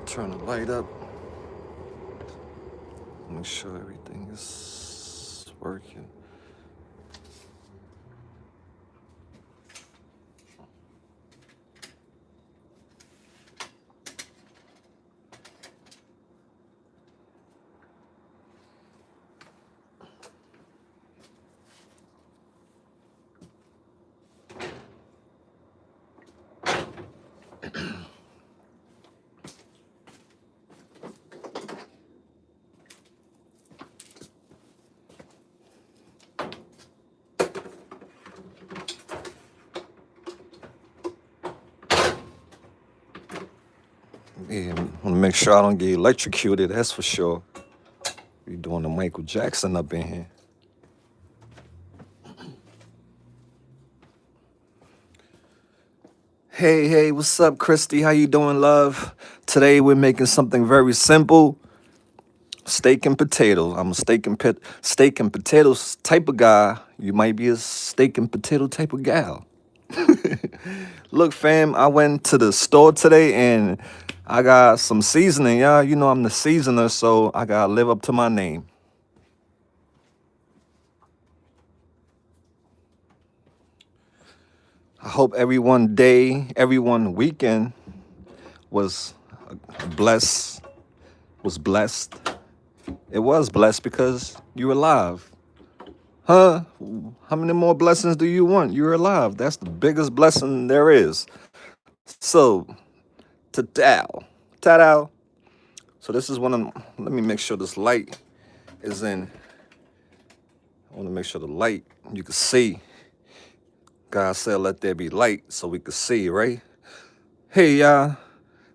Turn the light up. Make sure everything is working. Yeah, want to make sure I don't get electrocuted, that's for sure. We doing the Michael Jackson up in here. Hey, what's up, Christy? How you doing, love? Today we're making something very simple. Steak and potatoes. I'm a steak and potatoes type of guy. You might be a steak and potato type of gal. Look, fam, I went to the store today and I got some seasoning, y'all. You know I'm the seasoner, so I gotta live up to my name. I hope everyone weekend was blessed. Was blessed. It was blessed because you're alive. Huh? How many more blessings do you want? You're alive. That's the biggest blessing there is. So, ta-dow. Ta-dow. So this is one of, let me make sure this light is in. I want to make sure the light, you can see. God said, let there be light so we could see, right? Hey, y'all.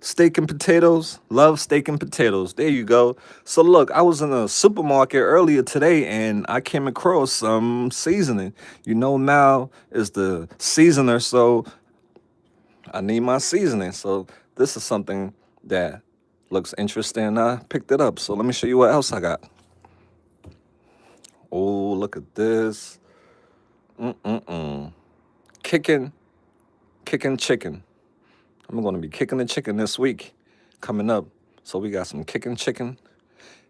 Steak and potatoes. Love steak and potatoes. There you go. So look, I was in a supermarket earlier today and I came across some seasoning. You know, Mal is the seasoner, so I need my seasoning. So this is something that looks interesting. I picked it up. So let me show you what else I got. Oh, look at this. Kicking chicken. I'm going to be kicking the chicken this week coming up. So we got some kicking chicken.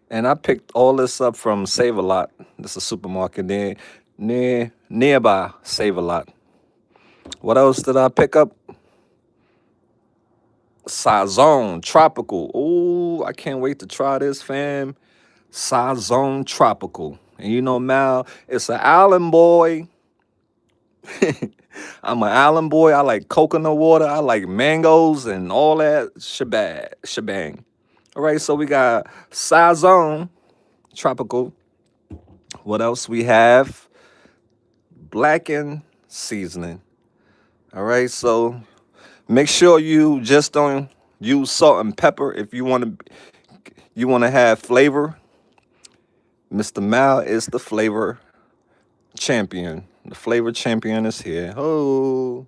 And I picked all this up from Save A Lot. This is a supermarket nearby Save A Lot. What else did I pick up? Sazon Tropical. Oh, I can't wait to try this, fam. Sazon Tropical. And you know, Mal, it's an island boy. I'm an island boy. I like coconut water. I like mangoes and all that shebang. All right, so we got Sazon Tropical. What else we have? Blackened seasoning. All right, so make sure you just don't use salt and pepper if you want to have flavor. Mr. Mal is the flavor champion. The flavor champion is here. Oh.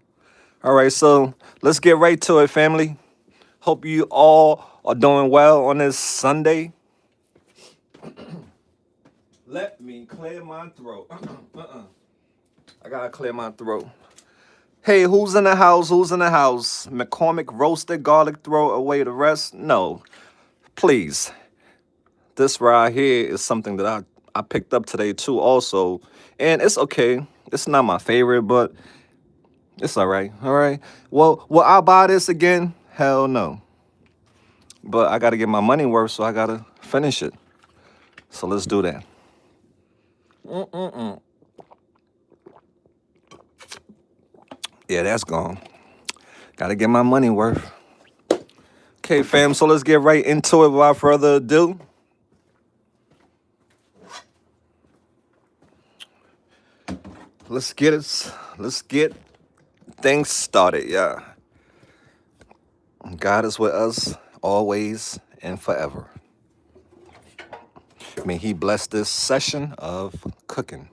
All right, so let's get right to it, family. Hope you all are doing well on this Sunday. Let me clear my throat. I gotta clear my throat. Hey, who's in the house? Who's in the house? McCormick roasted garlic, throw away the rest? No, please. This right here is something that I picked up today too also. And it's okay. It's not my favorite, but it's all right. All right. Well, will I buy this again? Hell no. But I got to get my money worth, so I got to finish it. So let's do that. Yeah, that's gone. Got to get my money worth. Okay, fam, so let's get right into it without further ado. Let's get things started, yeah. God is with us always and forever. May he bless this session of cooking.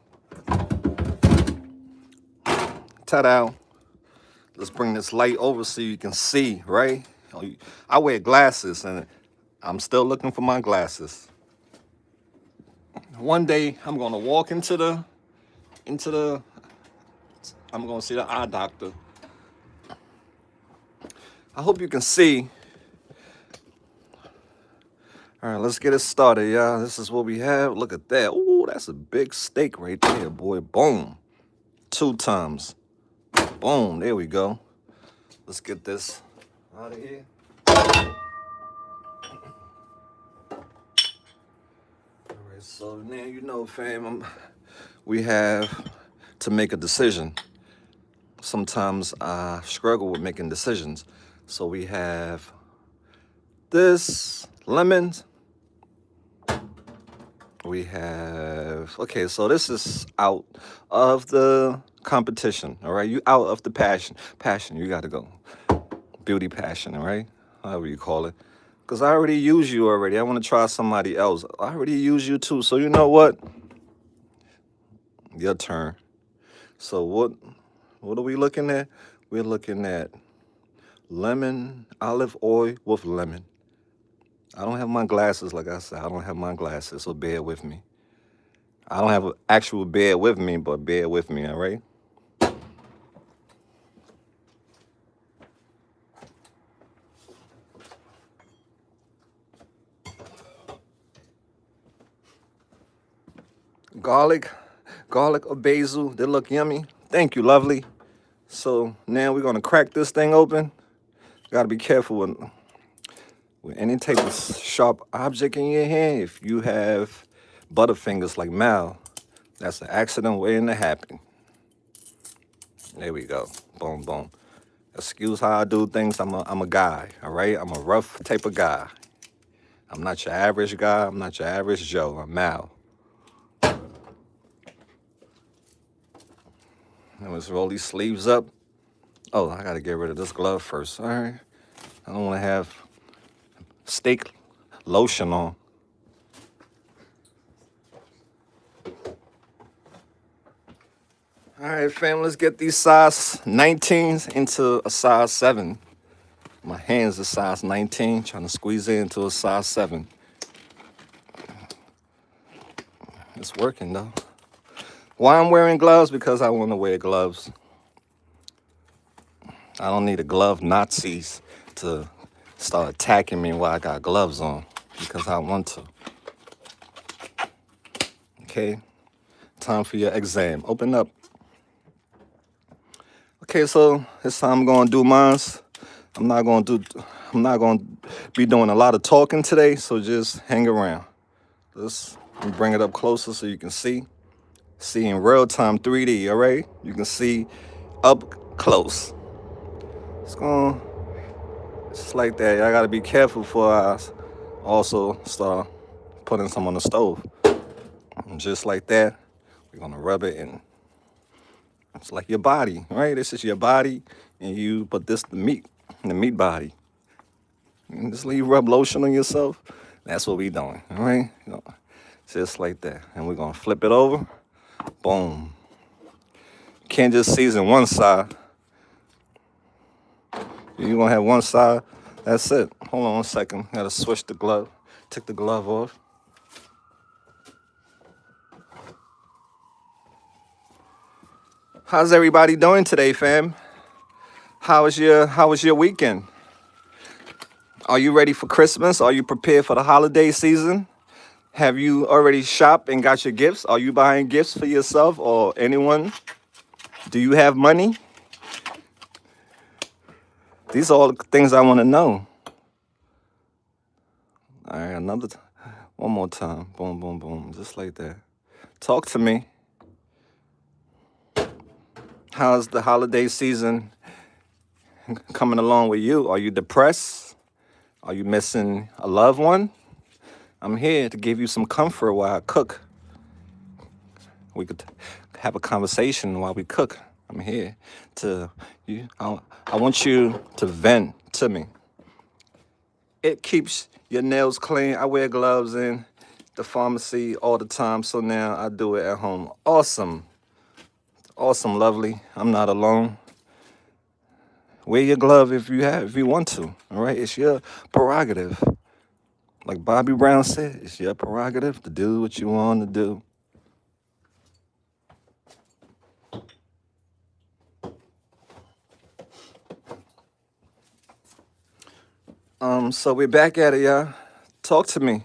Ta-da. Let's bring this light over so you can see, right? I wear glasses and I'm still looking for my glasses. One day I'm gonna walk into the I'm gonna see the eye doctor. I hope you can see. All right, let's get it started, y'all. This is what we have. Look at that. Ooh, that's a big steak right there, boy. Boom. 2 times. Boom. There we go. Let's get this out of here. All right, so now you know, fam, we have to make a decision. Sometimes I struggle with making decisions. So we have this lemons. We have, okay, so this is out of the competition, all right? You out of the passion, you got to go. Beauty passion, all right? However you call it. Because I already used you already. I want to try somebody else. I already used you too. So you know what? Your turn. So what are we looking at? We're looking at lemon, olive oil with lemon. I don't have my glasses, like I said. I don't have my glasses, so bear with me. I don't have an actual bear with me, but bear with me, all right? Garlic, garlic or basil, they look yummy. Thank you, lovely. So now we're gonna crack this thing open. Gotta be careful with any type of sharp object in your hand. If you have butterfingers like Mal, that's an accident waiting to happen. There we go. Boom, boom. Excuse how I do things. I'm a guy, all right? I'm a rough type of guy. I'm not your average guy. I'm not your average Joe. I'm Mal. And let's roll these sleeves up. Oh, I gotta get rid of this glove first. All right. I don't want to have steak lotion on. All right, fam, let's get these size 19s into a size 7. My hands are size 19, trying to squeeze it into a size 7. It's working, though. Why I'm wearing gloves? Because I want to wear gloves. I don't need a glove Nazis to start attacking me while I got gloves on, because I want to. Okay, time for your exam. Open up. Okay, so this time I'm gonna do mines. I'm not gonna be doing a lot of talking today, so just hang around. Let's bring it up closer so you can see in real time 3D. All right, you can see up close. It's going just like that. I gotta be careful before I also start putting some on the stove. And just like that, we're gonna rub it in. It's like your body, right? This is your body, and you put this the meat body. And just leave rub lotion on yourself. That's what we doing, all right? Just like that. And we're gonna flip it over. Boom. Can't just season one side. You're gonna have one side. That's it. Hold on 1 second. Gotta switch the glove. Take the glove off. How's everybody doing today, fam? How was your weekend? Are you ready for Christmas? Are you prepared for the holiday season? Have you already shopped and got your gifts? Are you buying gifts for yourself or anyone? Do you have money? These are all the things I want to know. All right, one more time. Boom, boom, boom. Just like that. Talk to me. How's the holiday season coming along with you? Are you depressed? Are you missing a loved one? I'm here to give you some comfort while I cook. We could have a conversation while we cook. I'm here to you. I want you to vent to me. It keeps your nails clean. I wear gloves in the pharmacy all the time, so now I do it at home. Awesome. Awesome, lovely. I'm not alone. Wear your glove if you want to. All right, it's your prerogative. Like Bobby Brown said, it's your prerogative to do what you want to do. So we're back at it, y'all. Talk to me.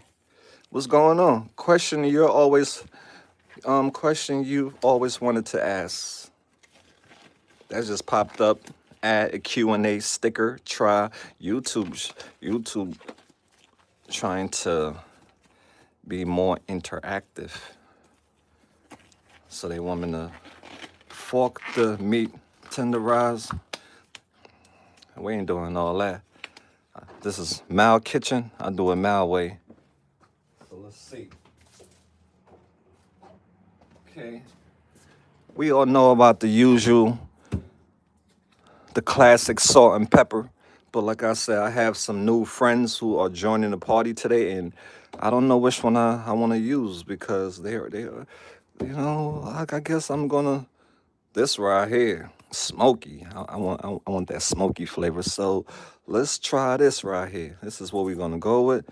What's going on? Question you always wanted to ask. That just popped up. Add a Q&A sticker. Try YouTube trying to be more interactive. So they want me to fork the meat, tenderize. We ain't doing all that. This is Mal Kitchen. I do it Mal way. So let's see. Okay. We all know about the usual, the classic salt and pepper. But like I said, I have some new friends who are joining the party today, and I don't know which one I want to use because they're, I guess I'm gonna this right here, smoky. I want that smoky flavor. So let's try this right here. This is what we're gonna go with.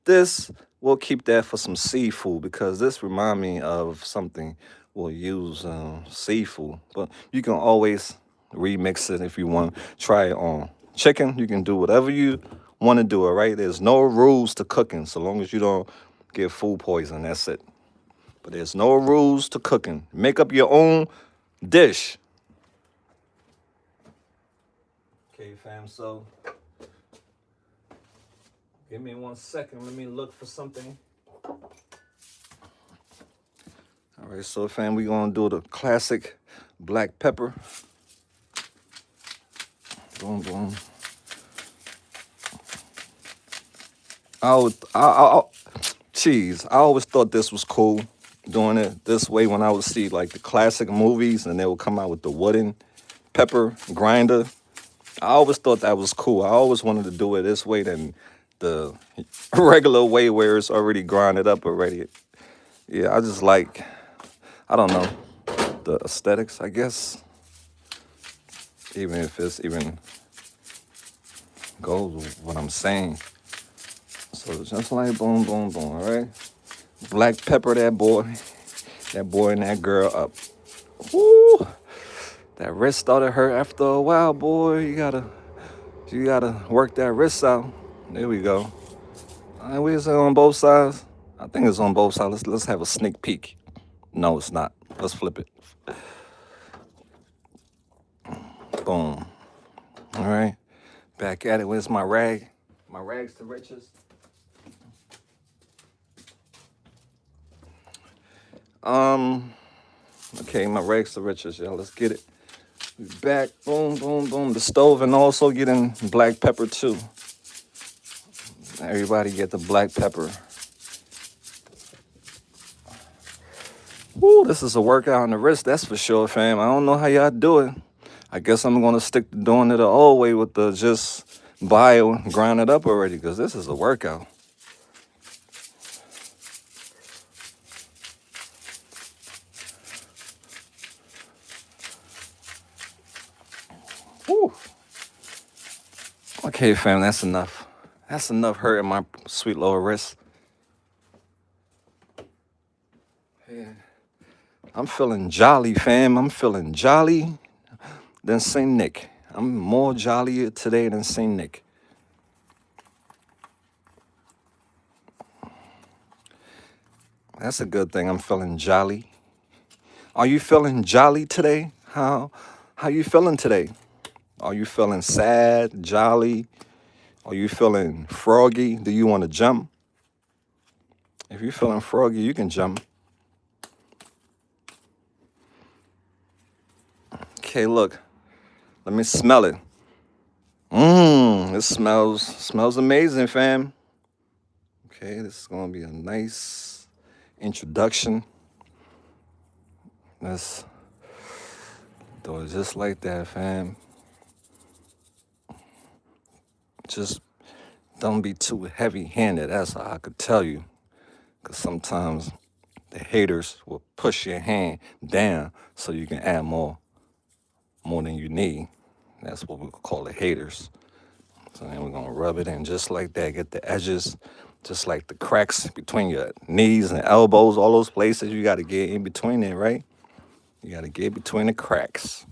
This we'll keep that for some seafood because this remind me of something we'll use seafood. But you can always remix it if you want. Try it on chicken. You can do whatever you want to do. All right. There's no rules to cooking so long as you don't get food poison. That's it. But there's no rules to cooking. Make up your own dish. Okay, fam. So give me 1 second. Let me look for something. All right, so fam, we gonna do the classic black pepper. Boom, boom. Cheese. I always thought this was cool, doing it this way when I would see like the classic movies and they would come out with the wooden pepper grinder. I always thought that was cool. I always wanted to do it this way than the regular way where it's already grinded up already. Yeah, I just like, I don't know, the aesthetics, I guess. Even if it's even goes with what I'm saying. So just like boom, boom, boom, all right? Black pepper that boy and that girl up. Woo! That wrist started hurt after a while, boy. You gotta work that wrist out. There we go. All right, we is it on both sides? I think it's on both sides. Let's have a sneak peek. No, it's not. Let's flip it. Boom. All right. Back at it. Where's my rag? My rags to riches. Okay, my rags to riches, y'all. Let's get it. We back. Boom, boom, boom. The stove and also getting black pepper too. Everybody get the black pepper. Woo, this is a workout on the wrist, that's for sure, fam. I don't know how y'all do it. I guess I'm gonna stick to doing it the old way with the just buy it, grind it up already, because this is a workout. Woo. Okay, fam, that's enough. That's enough hurting my sweet lower wrist. Yeah. I'm feeling jolly, fam. I'm feeling jolly than St. Nick. I'm more jollier today than St. Nick. That's a good thing. I'm feeling jolly. Are you feeling jolly today? How you feeling today? Are you feeling sad, jolly? Are you feeling froggy? Do you want to jump? If you're feeling froggy, you can jump. Okay, look. Let me smell it. It smells amazing, fam. Okay, this is gonna be a nice introduction. Let's do it just like that, fam. Just don't be too heavy-handed. That's all I could tell you. Because sometimes the haters will push your hand down so you can add more than you need. That's what we call the haters. So then we're gonna rub it in just like that. Get the edges, just like the cracks between your knees and elbows, all those places you gotta get in between there, right? You gotta get between the cracks.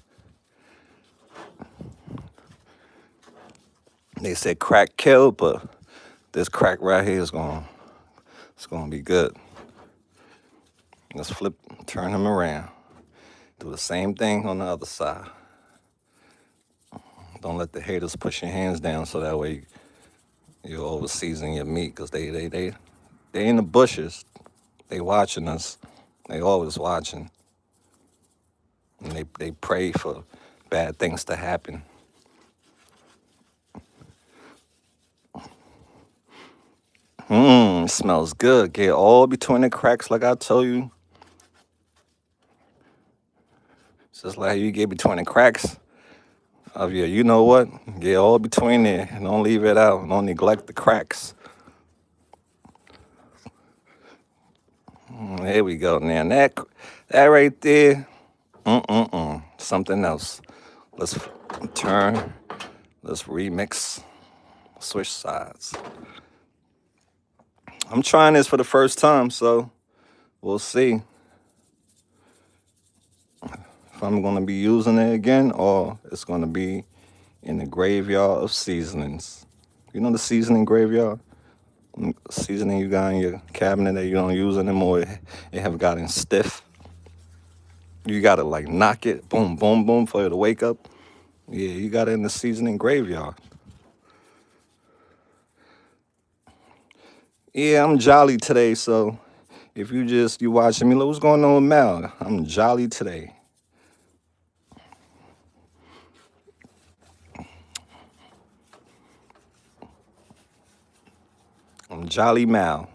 They said crack killed, but this crack right here it's gonna be good. Let's turn him around. Do the same thing on the other side. Don't let the haters push your hands down so that way you over season your meat, because they in the bushes. They watching us. They always watching. And they pray for bad things to happen. It smells good. Get all between the cracks like I told you. It's just like you get between the cracks of your, you know what? Get all between there and don't leave it out. Don't neglect the cracks. There we go. Now that right there, something else. Let's turn. Let's remix. Switch sides. I'm trying this for the first time, so we'll see if I'm gonna be using it again or it's gonna be in the graveyard of seasonings. You know the seasoning graveyard? Seasoning you got in your cabinet that you don't use anymore, it have gotten stiff. You gotta like knock it, boom, boom, boom, for it to wake up. Yeah, you got it in the seasoning graveyard. Yeah, I'm jolly today, so if you watching me, look what's going on with Mal. I'm jolly today. I'm Jolly Mal.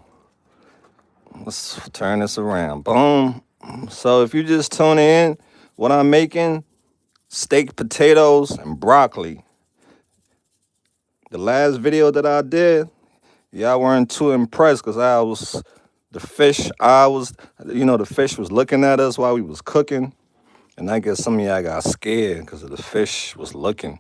Let's turn this around. Boom. So if you just tune in, what I'm making, steak, potatoes, and broccoli. The last video that I did, y'all weren't too impressed because the fish was looking at us while we was cooking. And I guess some of y'all got scared because the fish was looking.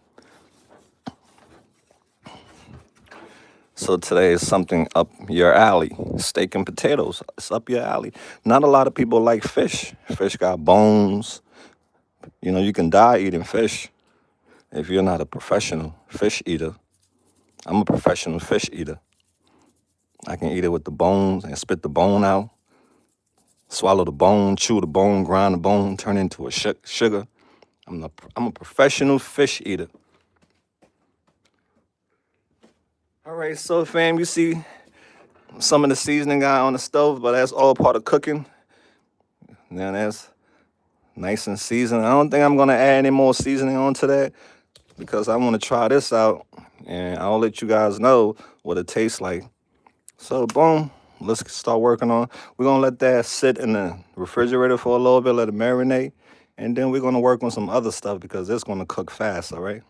So today is something up your alley. Steak and potatoes. It's up your alley. Not a lot of people like fish. Fish got bones. You know, you can die eating fish if you're not a professional fish eater. I'm a professional fish eater. I can eat it with the bones and spit the bone out. Swallow the bone, chew the bone, grind the bone, turn it into a sugar. I'm a professional fish eater. All right, so fam, you see some of the seasoning got on the stove, but that's all part of cooking. Now that's nice and seasoned. I don't think I'm gonna add any more seasoning onto that because I want to try this out, and I'll let you guys know what it tastes like. So boom, let's start working on. We're gonna let that sit in the refrigerator for a little bit, let it marinate, and then we're gonna work on some other stuff because it's gonna cook fast. All right.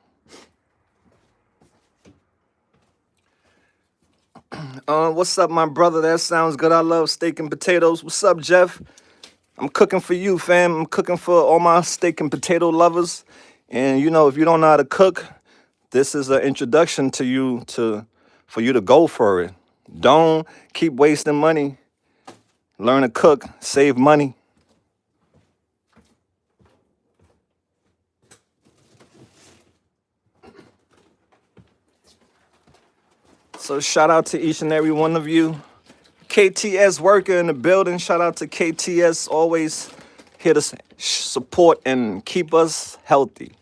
What's up, my brother? That sounds good. I love steak and potatoes. What's up, Jeff? I'm cooking for you, fam. I'm cooking for all my steak and potato lovers. And you know, if you don't know how to cook, this is an introduction to you for you to go for it. Don't keep wasting money. Learn to cook, save money. So shout out to each and every one of you. KTS worker in the building. Shout out to KTS, always here to support and keep us healthy.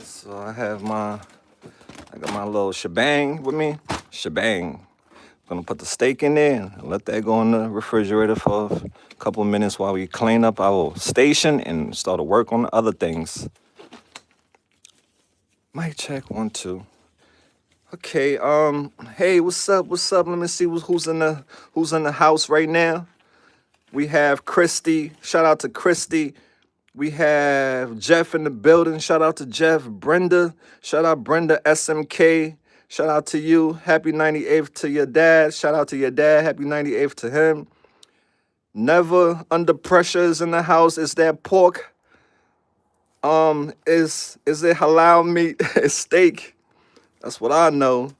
So I got my little shebang with me. Shebang. Gonna put the steak in there and let that go in the refrigerator for a couple of minutes while we clean up our station and start to work on other things. Mic check 1 2. Okay, hey, what's up? Let me see who's in the house right now. We have Christy. Shout out to Christy. We have Jeff in the building. Shout out to Jeff. Brenda. Shout out Brenda SMK. Shout out to you. Happy 98th to your dad. Shout out to your dad. Happy 98th to him. Never Under Pressure is in the house. Is that pork? Is it halal meat? It's steak. That's what I know.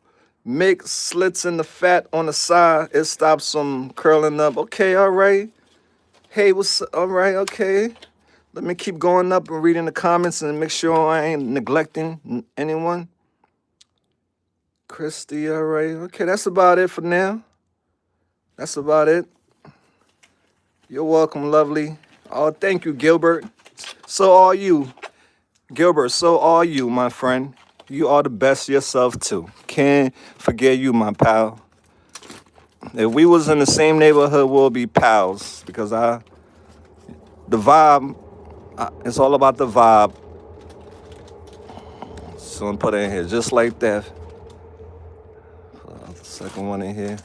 Mix slits in the fat on the side. It stops them curling up. Okay, all right. Hey, all right, okay. Let me keep going up and reading the comments and make sure I ain't neglecting anyone. Christy, all right. Okay, that's about it for now. That's about it. You're welcome, lovely. Oh, thank you, Gilbert. So are you. Gilbert, so are you, my friend. You are the best yourself, too. Can't forget you, my pal. If we was in the same neighborhood, we'll be pals. Because the vibe, it's all about the vibe. So I'm put it in here just like that. The second one in here.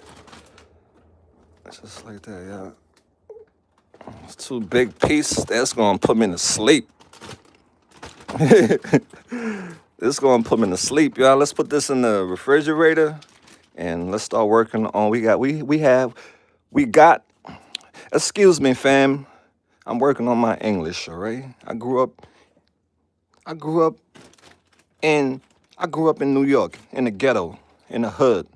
Just like that, yeah. It's too big piece. That's gonna put me to sleep. This gonna put me to sleep, y'all. Let's put this in the refrigerator and let's start working on. We got. Excuse me, fam. I'm working on my English. All right. I grew up in. I grew up in New York, in the ghetto, in the hood.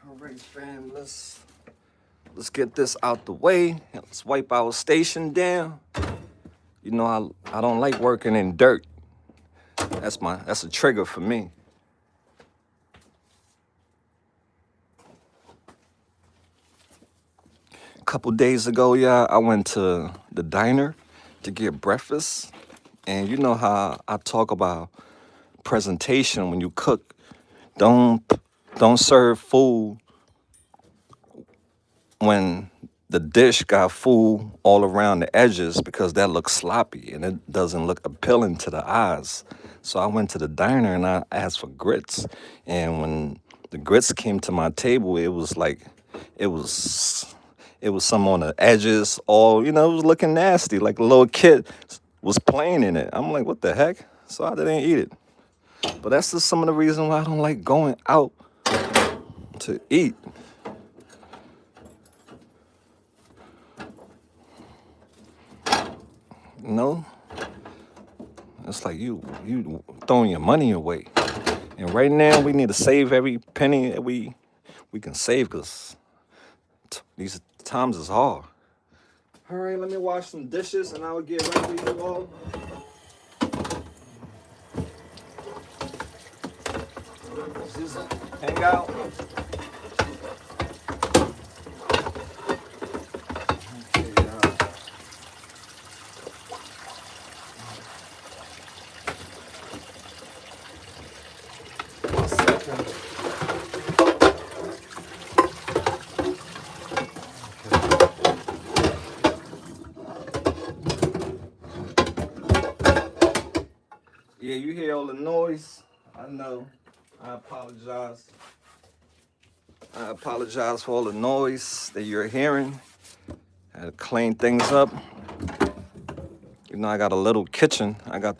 All right, fam. Let's get this out the way. Let's wipe our station down. You know, I don't like working in dirt. That's a trigger for me. A couple days ago, yeah, I went to the diner to get breakfast. And you know how I talk about presentation when you cook. Don't don't serve food when the dish got food all around the edges because that looks sloppy and it doesn't look appealing to the eyes. So I went to the diner and I asked for grits. And when the grits came to my table, it was like it was it was some on the edges, all it was looking nasty, like a little kid was playing in it. I'm like, what the heck? So I didn't eat it. But that's just some of the reason why I don't like going out to eat. No, it's like you throwing your money away. And right now we need to save every penny that we can save because these times is hard. All right, let me wash some dishes and I'll get ready for you all. Just hang out. Yeah, you hear all the noise. I know. I apologize. I apologize for all the noise that you're hearing. I had to clean things up. I got a little kitchen. I got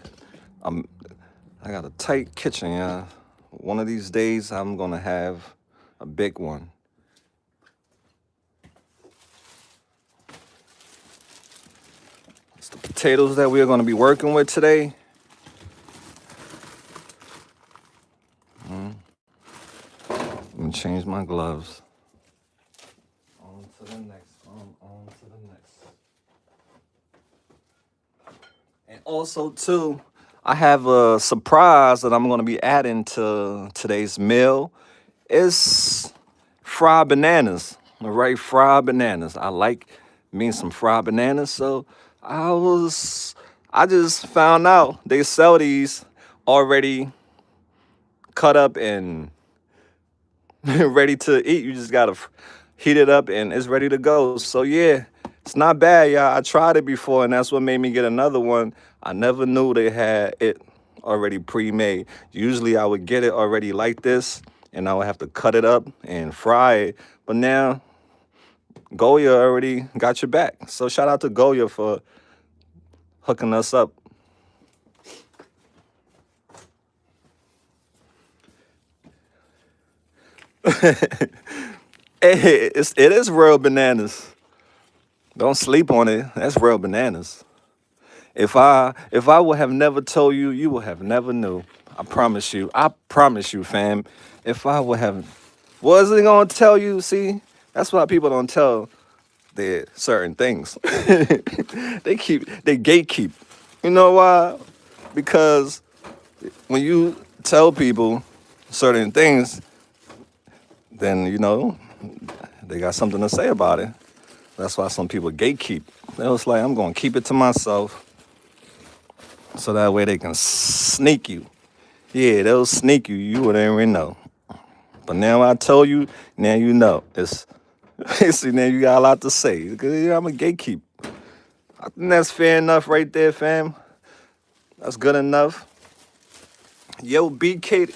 a tight kitchen, yeah. One of these days I'm gonna have a big one. It's the potatoes that we're gonna be working with today. Let me change my gloves. On to the next. On to the next. And also, too, I have a surprise that I'm going to be adding to today's meal. It's fried bananas, all right? Fried bananas. I like me some fried bananas. So I just found out they sell these already cut up and ready to eat. You just gotta heat it up and it's ready to go. So yeah, it's not bad, y'all. I tried it before and that's what made me get another one. I never knew they had it already pre-made. Usually I would get it already like this and I would have to cut it up and fry it. But now Goya already got your back. So shout out to Goya for hooking us up. It is real bananas. Don't sleep on it. That's real bananas. If I would have never told you, you would have never knew. I promise you, fam. If I would have, wasn't gonna tell you. See, that's why people don't tell their certain things. They gatekeep. You know why? Because when you tell people certain things, then they got something to say about it. That's why some people gatekeep. They was like, I'm gonna keep it to myself, so that way they can sneak you. Yeah, they'll sneak you. You wouldn't even know. But now I told you, now you know. It's see, now you got a lot to say. Because I'm a gatekeep. I think that's fair enough right there, fam. That's good enough. Yo, BK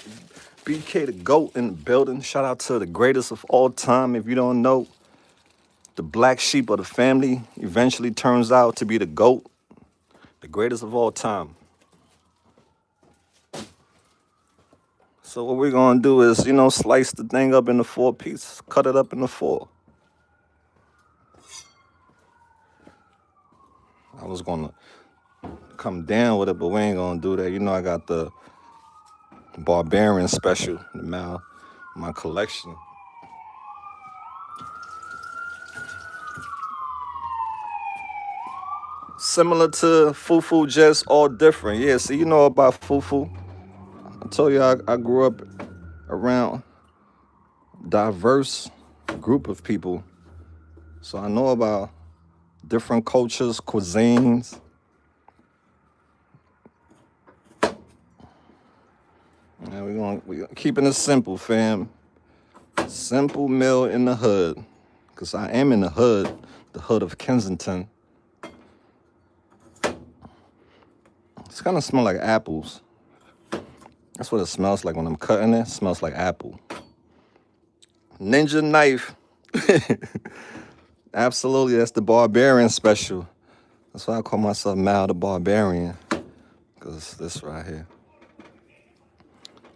the GOAT in the building. Shout out to the greatest of all time. If you don't know, the black sheep of the family eventually turns out to be the GOAT, the greatest of all time. So what we're gonna do is, slice the thing up into 4 pieces, cut it up into 4. I was gonna come down with it, but we ain't gonna do that. I got the Barbarian special in my collection. Similar to fufu, just all different. Yeah, see, you know about fufu. I told you I grew up around diverse group of people, so I know about different cultures, cuisines. And we keeping it simple, fam. Simple meal in the hood, cause I am in the hood of Kensington. It's kind of smell like apples. That's what it smells like when I'm cutting it. It smells like apple. Ninja knife. Absolutely, that's the Barbarian special. That's why I call myself Mal the Barbarian, because this right here.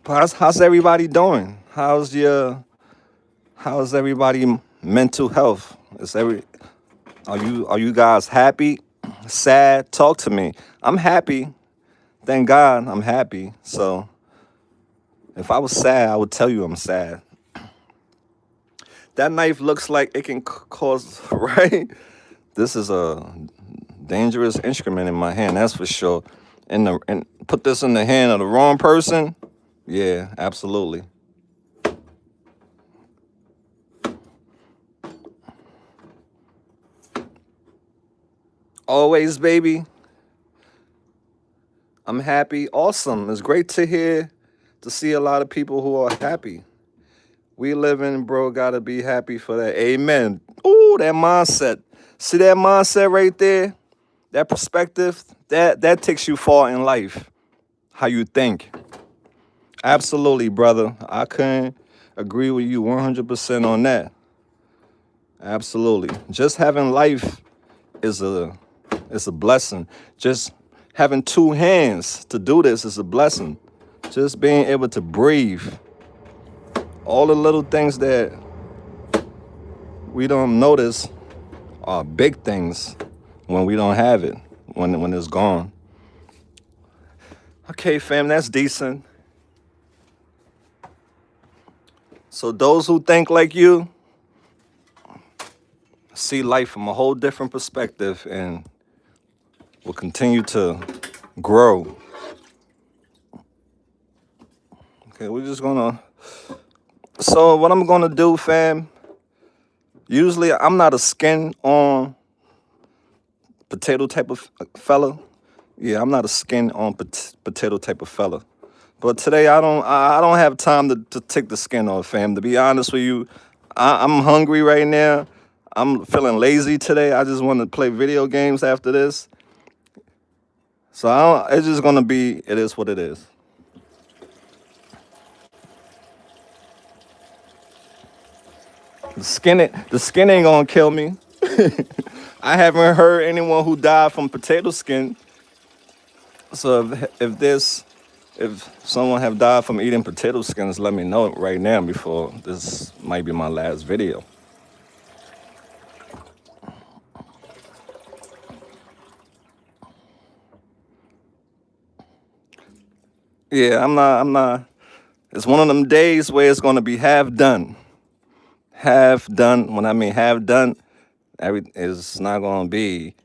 But how's everybody doing? How's everybody mental health? Are you guys happy? Sad? Talk to me. I'm happy. Thank God I'm happy. So if I was sad, I would tell you I'm sad. That knife looks like it can cause, right? This is a dangerous instrument in my hand, that's for sure. And put this in the hand of the wrong person, yeah, absolutely. Always, baby. I'm happy. Awesome. It's great to see a lot of people who are happy. We living, bro, gotta be happy for that. Amen. Ooh, that mindset. See that mindset right there? That perspective, that takes you far in life. How you think. Absolutely, brother. I couldn't agree with you 100% on that. Absolutely. Just having life is a blessing. Just having 2 hands to do this is a blessing. Just being able to breathe. All the little things that we don't notice are big things when we don't have it, when it's gone. Okay, fam, that's decent. So those who think like you see life from a whole different perspective and will continue to grow. Okay, we're just gonna. So what I'm gonna do, fam? Usually I'm not a skin on potato type of fella. Yeah, I'm not a skin on potato type of fella. But today I don't have time to take the skin off, fam. To be honest with you, I'm hungry right now. I'm feeling lazy today. I just want to play video games after this. So it's just gonna be. It is what it is. The skin ain't gonna kill me. I haven't heard anyone who died from potato skin. So if someone have died from eating potato skins, let me know right now before this might be my last video. Yeah, I'm not. It's one of them days where it's gonna be half done. Half done. When I mean half done, every it's not gonna be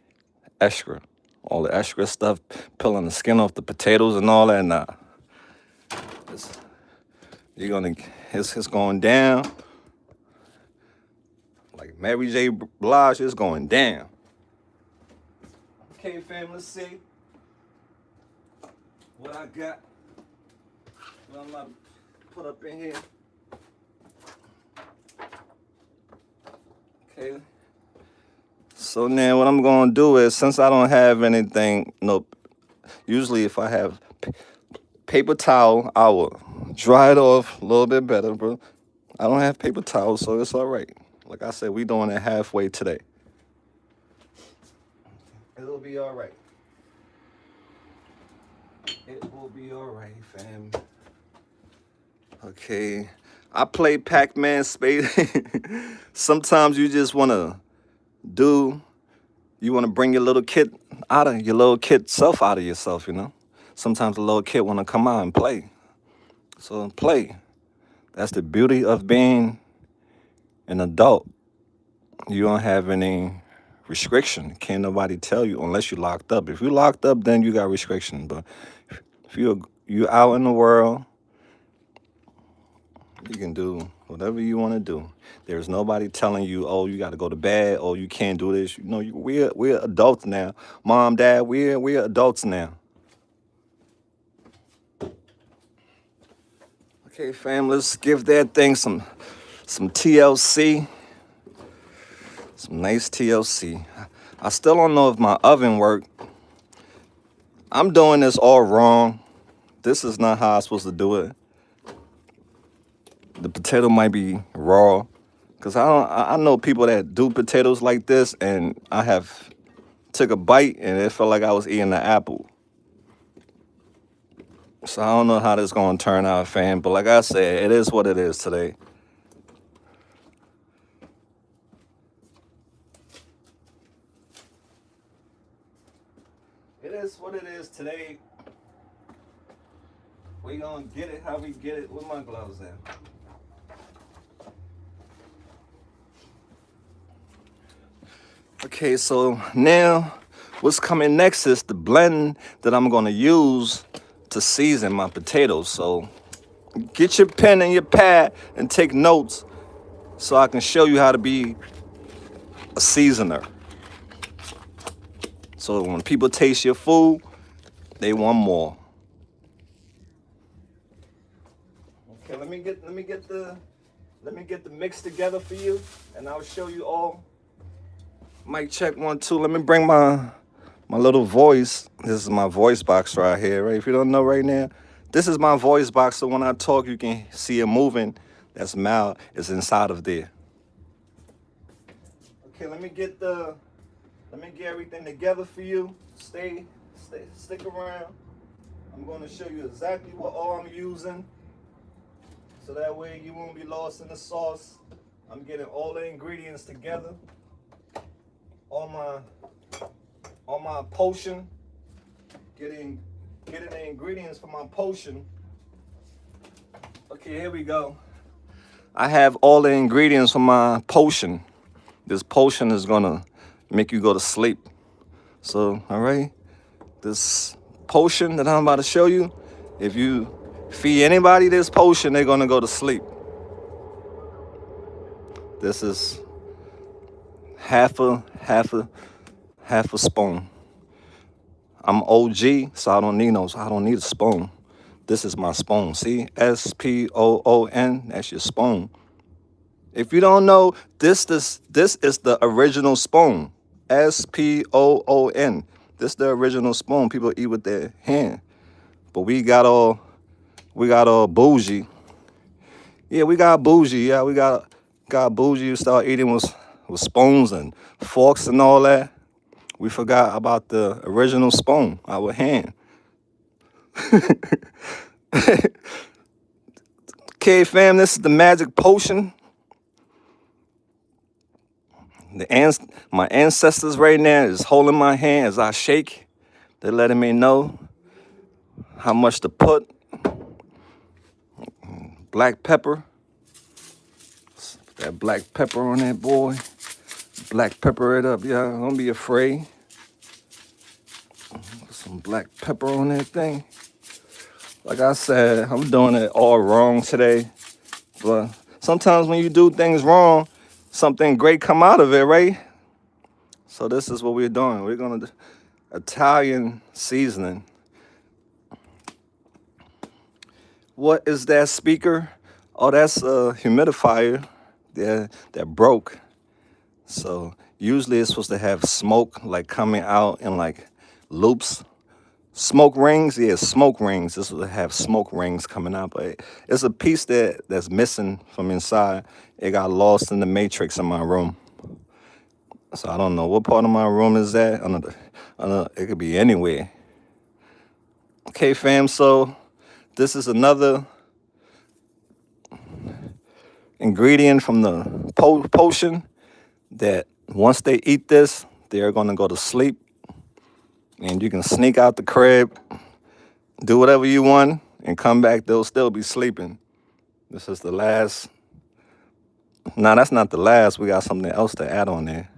extra. All the extra stuff, peeling the skin off the potatoes and all that. Nah, it's, you're gonna. It's going down like Mary J. Blige. It's going down. Okay, fam. Let's see what I got. What I'm gonna put up in here. Okay. So now what I'm gonna do is, since I don't have anything, no, usually if I have paper towel, I will dry it off a little bit better, bro. I don't have paper towels, so it's all right. Like I said, we doing it halfway today. It'll be all right. It will be all right, fam. Okay. I play Pac-Man Space. Sometimes you just wanna do you want to bring your little kid out of your little kid self out of yourself, you know. Sometimes a little kid want to come out and play, so play. That's the beauty of being an adult. You don't have any restriction. Can't nobody tell you unless you're locked up. If you're locked up, then you got restriction. But if you out in the world, you can do whatever you want to do. There's nobody telling you, oh, you got to go to bed, oh, you can't do this. You know, we're adults now. Mom, dad, we're adults now. Okay, fam, let's give that thing some TLC, some nice TLC. I still don't know if my oven worked. I'm doing this all wrong. This is not how I'm supposed to do it. The potato might be raw, cause I know people that do potatoes like this, and I have took a bite and it felt like I was eating an apple. So I don't know how this gonna turn out, fam. But like I said, it is what it is today. It is what it is today. We gonna get it how we get it. With my gloves at? Okay, so now what's coming next is the blend that I'm gonna use to season my potatoes. So get your pen and your pad and take notes so I can show you how to be a seasoner. So when people taste your food, they want more. Okay, let me get the mix together for you, and I'll show you all. Mic check 1 2. Let me bring my little voice. This is my voice box right here, right? If you don't know right now, this is my voice box. So when I talk, you can see it moving. That's mouth is inside of there. Okay, let me get everything together for you. Stick around. I'm going to show you exactly what all I'm using, so that way you won't be lost in the sauce. I'm getting all the ingredients together. All my potion, getting the ingredients for my potion. Okay, here we go. I have all the ingredients for my potion. This potion is gonna make you go to sleep. So, all right, this potion that I'm about to show you, if you feed anybody this potion, they're gonna go to sleep. This is half a spoon. I'm OG, so I don't need a spoon. This is my spoon. See, SPOON. That's your spoon. If you don't know, this is the original spoon. SPOON. This is the original spoon people eat with their hand. But we got all bougie. Yeah, we got bougie. Yeah, we got bougie. We start eating with spoons and forks and all that. We forgot about the original spoon, our hand. Okay, fam, this is the magic potion. My ancestors right now is holding my hand as I shake. They're letting me know how much to put. black pepper. That black pepper on that boy. Black pepper it up, y'all. Don't be afraid. Put some black pepper on that thing. Like I said, I'm doing it all wrong today. But sometimes when you do things wrong, something great come out of it, right? So this is what we're doing. We're gonna do Italian seasoning. What is that speaker? Oh, that's a humidifier. Yeah, that broke. So usually it's supposed to have smoke like coming out in like loops. Smoke rings, yeah, smoke rings. This will have smoke rings coming out, but it's a piece that's missing from inside. It got lost in the matrix in my room. So I don't know what part of my room is that. It could be anywhere. Okay, fam. So this is another ingredient from the potion that once they eat this, they're gonna go to sleep, and you can sneak out the crib, do whatever you want, and come back. They'll still be sleeping. This is the last. No, that's not the last. We got something else to add on there.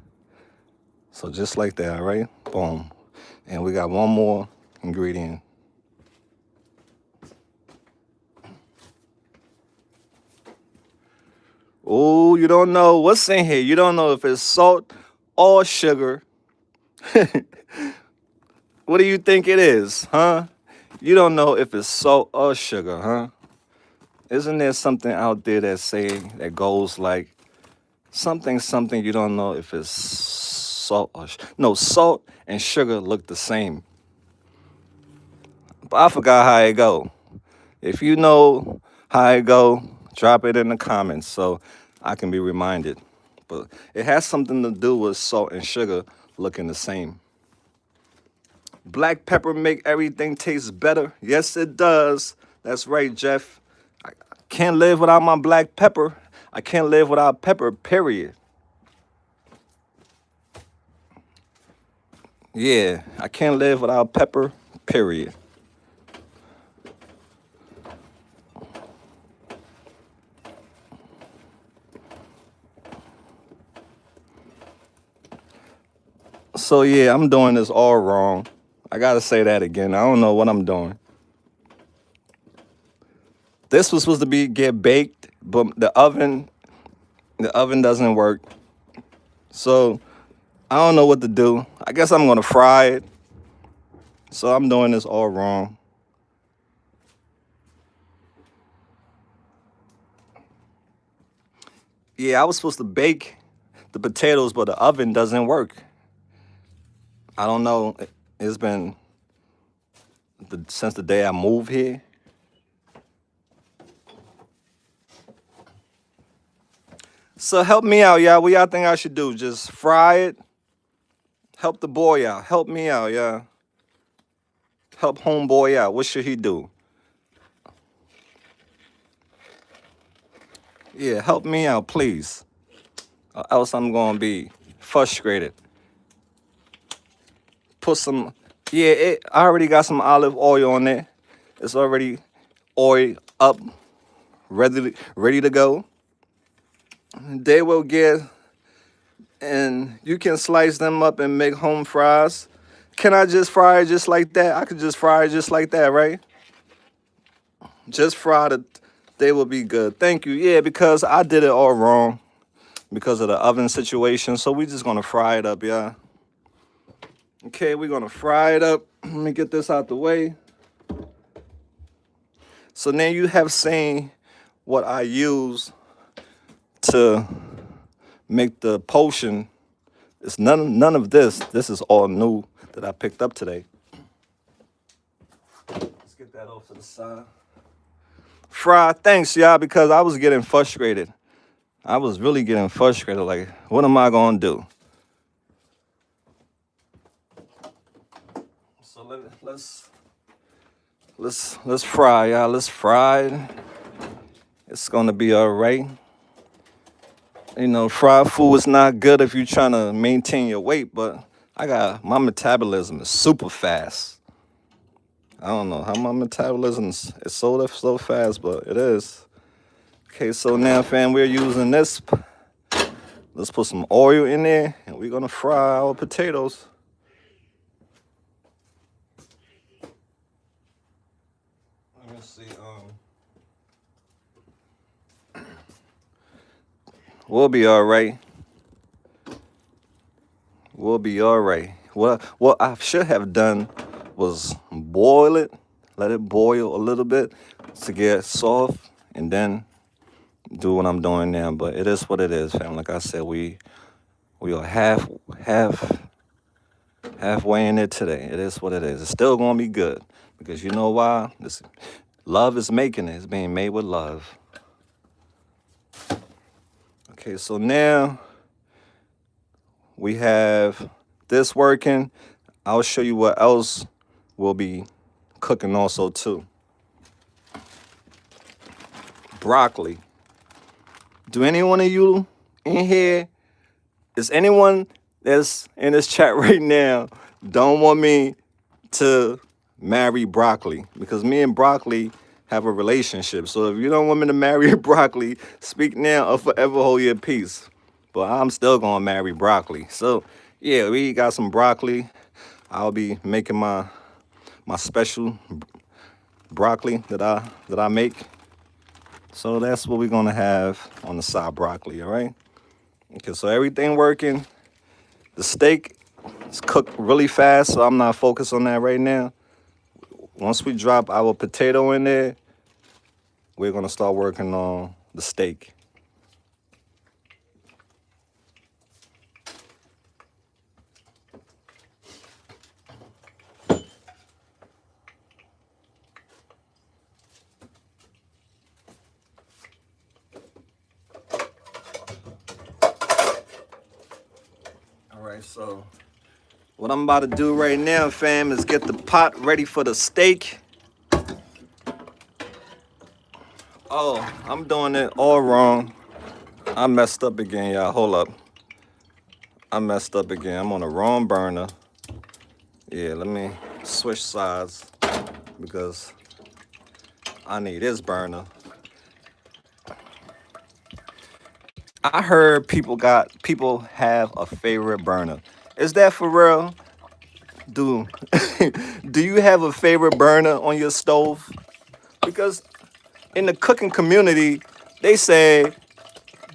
So just like that, all right? Boom. And we got one more ingredient. Oh, you don't know what's in here. You don't know if it's salt or sugar. What do you think it is, huh? You don't know if it's salt or sugar, huh? Isn't there something out there that goes like something you don't know if it's salt or no, salt and sugar look the same. But I forgot how it go. If you know how it go, drop it in the comments so I can be reminded. But it has something to do with salt and sugar looking the same. Black pepper make everything taste better. Yes, it does. That's right, Jeff. I can't live without my black pepper. I can't live without pepper, period. Yeah, I can't live without pepper, period. So yeah, I'm doing this all wrong. I gotta say that again. I don't know what I'm doing. This was supposed to get baked, but the oven doesn't work. So I don't know what to do. I guess I'm gonna fry it. So I'm doing this all wrong. Yeah, I was supposed to bake the potatoes, but the oven doesn't work. I don't know. It's been since the day I moved here. So help me out, y'all. What y'all think I should do? Just fry it? Help the boy out. Help me out, y'all. Help homeboy out. What should he do? Yeah, help me out, please. Or else I'm gonna be frustrated. Put some. Yeah, I already got some olive oil on there. It's already oil up, ready to go. They will get, and you can slice them up and make home fries. Can I just fry it just like that? I could just fry it just like that, right? Just fry it. They will be good. Thank you. Yeah, because I did it all wrong because of the oven situation. So we just gonna fry it up, yeah. Okay, we're gonna fry it up. Let me get this out the way. So now you have seen what I use to make the potion. It's none of this. This is all new that I picked up today. Let's get that off to the side. Fry, thanks, y'all, because I was getting frustrated. I was really getting frustrated. Like, what am I gonna do? So let's fry, y'all. Let's fry it. It's gonna be all right. You know, fried food is not good if you're trying to maintain your weight, but my metabolism is super fast. I don't know how my metabolism is so fast, but it is. Okay, so now, fam, we're using this. Let's put some oil in there, and we're gonna fry our potatoes. Let me see. We'll be all right. We'll be all right. What I should have done was boil it, let it boil a little bit to get soft, and then do what I'm doing now. But it is what it is, fam. Like I said, we are halfway in it today. It is what it is. It's still gonna be good because you know why? This love is making it. It's being made with love. Okay, so now we have this working. I'll show you what else we'll be cooking also too. Broccoli. Do any one of you in here, is anyone that's in this chat right now don't want me to marry broccoli? Because me and broccoli have a relationship. So if you don't want me to marry broccoli, speak now or forever hold your peace. But I'm still gonna marry broccoli. So yeah, we got some broccoli. I'll be making my special broccoli that I make. So that's what we're gonna have on the side, broccoli, all right? Okay, so everything working. The steak is cooked really fast, so I'm not focused on that right now. Once we drop our potato in there, we're gonna start working on the steak. All right, so what I'm about to do right now, fam, is get the pot ready for the steak. Oh, I'm doing it all wrong. I messed up again, y'all. Hold up. I messed up again. I'm on the wrong burner. Yeah, let me switch sides because I need this burner. I heard people have a favorite burner. Is that for real? Do do you have a favorite burner on your stove? Because in the cooking community, they say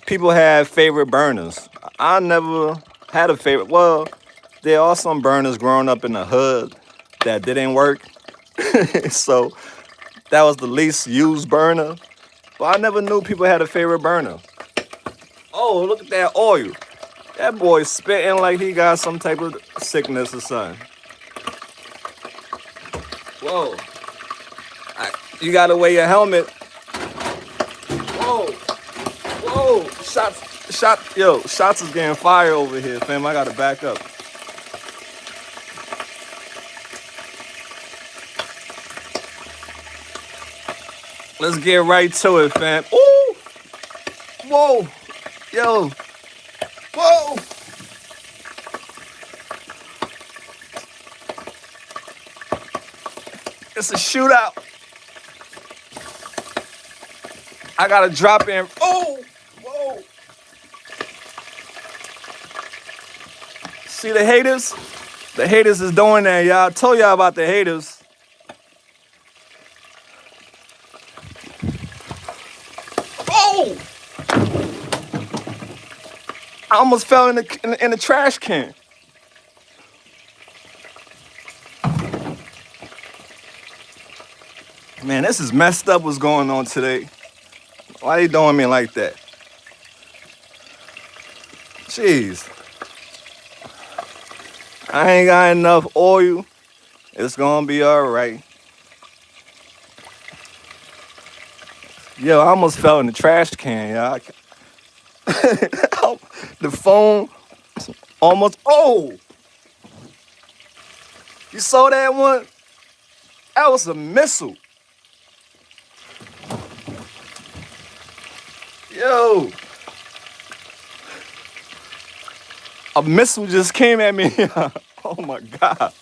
people have favorite burners. I never had a favorite. Well, there are some burners growing up in the hood that didn't work. So that was the least used burner. But I never knew people had a favorite burner. Oh, look at that oil. That boy spitting like he got some type of sickness or something. Whoa. You gotta wear your helmet. Whoa. Whoa. Shots is getting fire over here, fam. I gotta back up. Let's get right to it, fam. Ooh. Whoa. Yo. Whoa. It's a shootout. I gotta drop in. Oh. Whoa. See the haters? The haters is doing that, y'all. I told y'all about the haters. Oh! I almost fell in the trash can. Man, this is messed up what's going on today. Why are you doing me like that? Jeez. I ain't got enough oil. It's gonna be all right. Yo, I almost fell in the trash can, y'all. The phone almost, oh! You saw that one? That was a missile. Yo. A missile just came at me. Oh my God.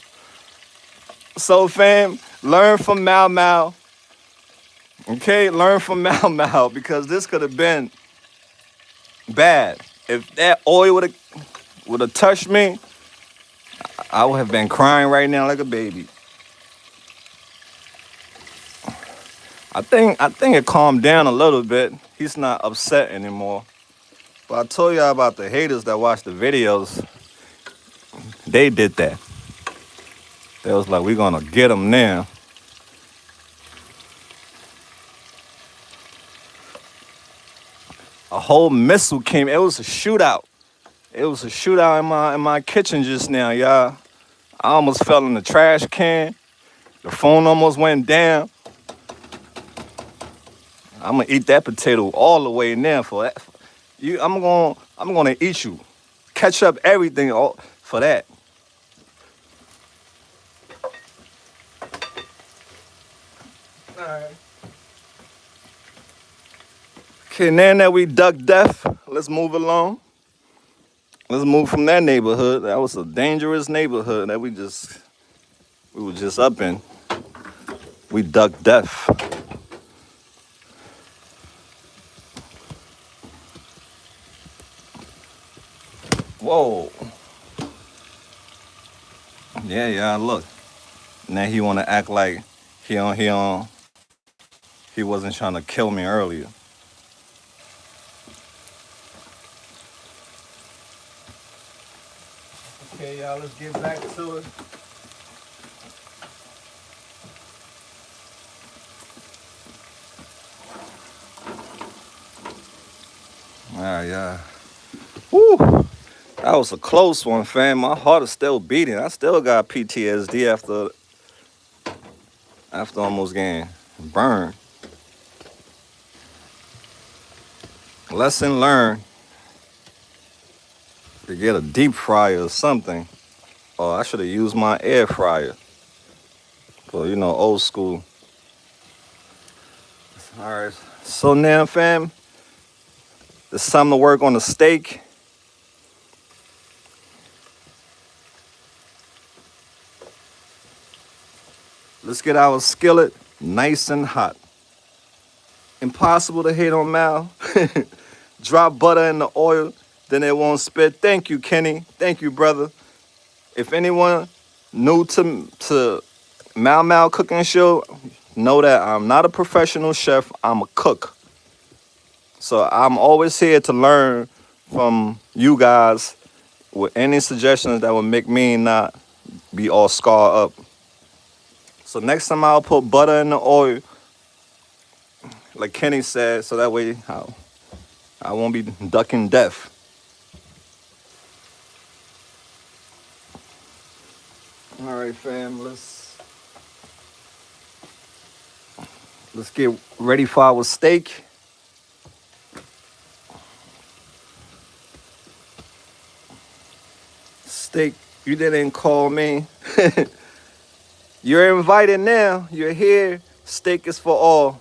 So fam, learn from Mau Mau. Okay, learn from Mal because this could have been bad. If that oil would have touched me, I would have been crying right now like a baby. I think it calmed down a little bit. He's not upset anymore. But I told y'all about the haters that watch the videos. They did that. They was like, "We gonna get him now." A whole missile came. It was a shootout. It was a shootout in my kitchen just now, y'all. I almost fell in the trash can. The phone almost went down. I'm gonna eat that potato all the way now for that. You, I'm gonna eat you. Catch up everything all, for that. All right. Okay, now that we duck death, let's move along. Let's move from that neighborhood. That was a dangerous neighborhood that we were just up in. We duck death. Whoa. Yeah, yeah. Look. Now he wanna act like he wasn't trying to kill me earlier. Okay, y'all. Let's get back to it. All right, yeah. Woo. That was a close one, fam. My heart is still beating. I still got PTSD after almost getting burned. Lesson learned to get a deep fryer or something. Oh, I should have used my air fryer. But old school. All right. So now, fam, it's time to work on the steak. Let's get our skillet nice and hot. Impossible to hate on Mal. Drop butter in the oil, then it won't spit. Thank you, Kenny. Thank you, brother. If anyone new to Mal cooking show, know that I'm not a professional chef. I'm a cook. So I'm always here to learn from you guys with any suggestions that would make me not be all scarred up. So next time I'll put butter in the oil, like Kenny said, so that way I won't be ducking death. All right, fam. Let's get ready for our steak. Steak, you didn't call me. You're invited now. You're here. Steak is for all.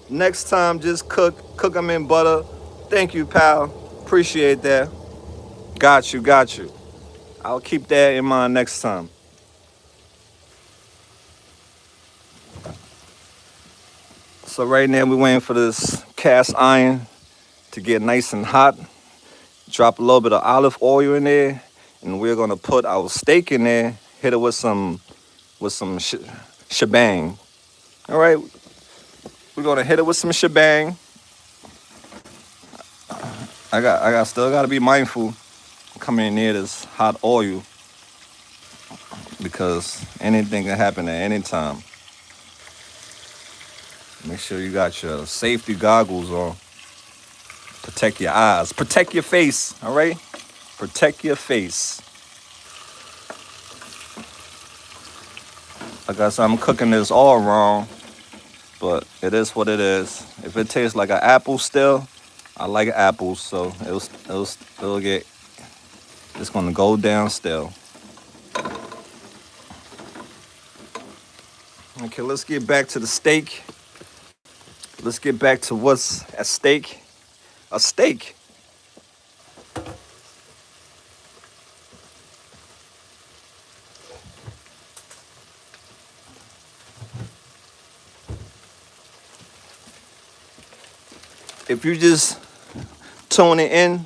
Next time, just cook them in butter. Thank you, pal. Appreciate that. Got you, got you. I'll keep that in mind next time. So right now we're waiting for this cast iron to get nice and hot. Drop a little bit of olive oil in there, and we're gonna put our steak in there. Hit it with some shebang. All right, we're gonna hit it with some shebang. I still gotta be mindful coming near this hot oil because anything can happen at any time. Make sure you got your safety goggles on. Protect your eyes. Protect your face. All right, protect your face. I guess I'm cooking this all wrong, but it is what it is. If it tastes like an apple still, I like apples, so it'll get. It's gonna go down still. Okay, let's get back to the steak. Let's get back to what's at stake. A steak. If you just tuning in,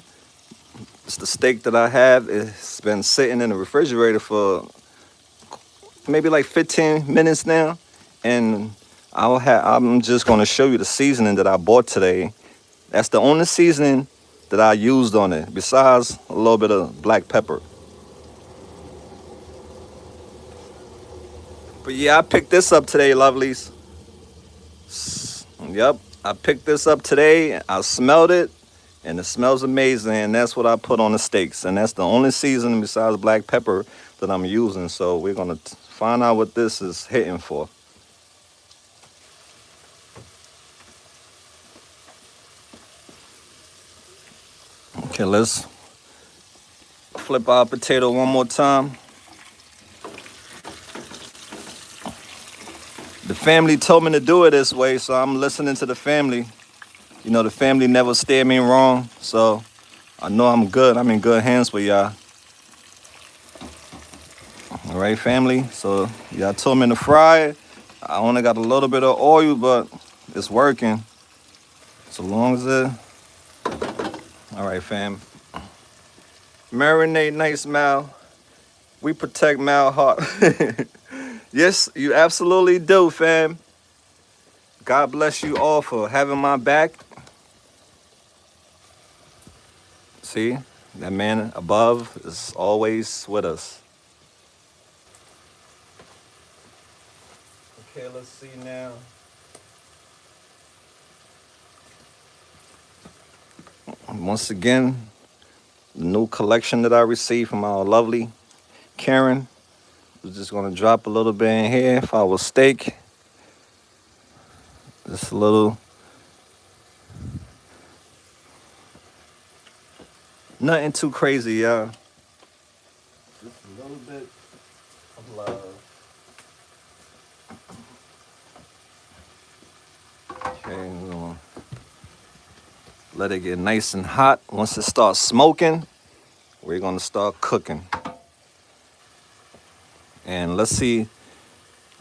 it's the steak that I have. It's been sitting in the refrigerator for maybe like 15 minutes now, and I'm just gonna show you the seasoning that I bought today. That's the only seasoning that I used on it, besides a little bit of black pepper. But yeah, I picked this up today, lovelies. Yep, I picked this up today. I smelled it, and it smells amazing. And that's what I put on the steaks. And that's the only seasoning besides black pepper that I'm using. So we're gonna find out what this is hitting for. Okay, let's flip our potato one more time. The family told me to do it this way, so I'm listening to the family. You know, the family never steered me wrong, so I know I'm good. I'm in good hands with y'all. All right, family. So y'all told me to fry it. I only got a little bit of oil, but it's working. So long as it. All right, fam. Marinate nice, Mal. We protect Mal heart. Yes, you absolutely do, fam. God bless you all for having my back. See, that man above is always with us. Okay, let's see now. Once again, the new collection that I received from our lovely Karen. We're just gonna drop a little bit in here for our steak. Just a little, nothing too crazy, y'all. Just a little bit of love. Okay, we're gonna let it get nice and hot. Once it starts smoking, we're gonna start cooking. And let's see.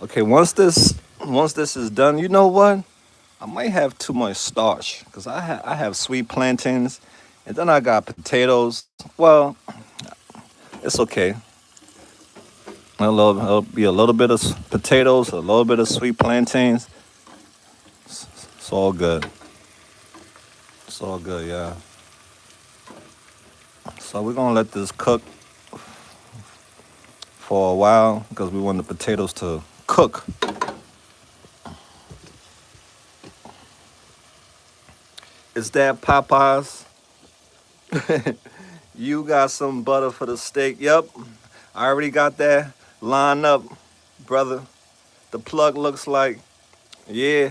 Okay, once this is done, you know what? I might have too much starch because I have sweet plantains, and then I got potatoes. Well, it's okay. It'll be a little bit of potatoes, a little bit of sweet plantains. It's all good. It's all good, yeah. So we're gonna let this cook for a while because we want the potatoes to cook. Is that Popeyes? You got some butter for the steak? Yep, I already got that lined up, brother. The plug looks like, yeah.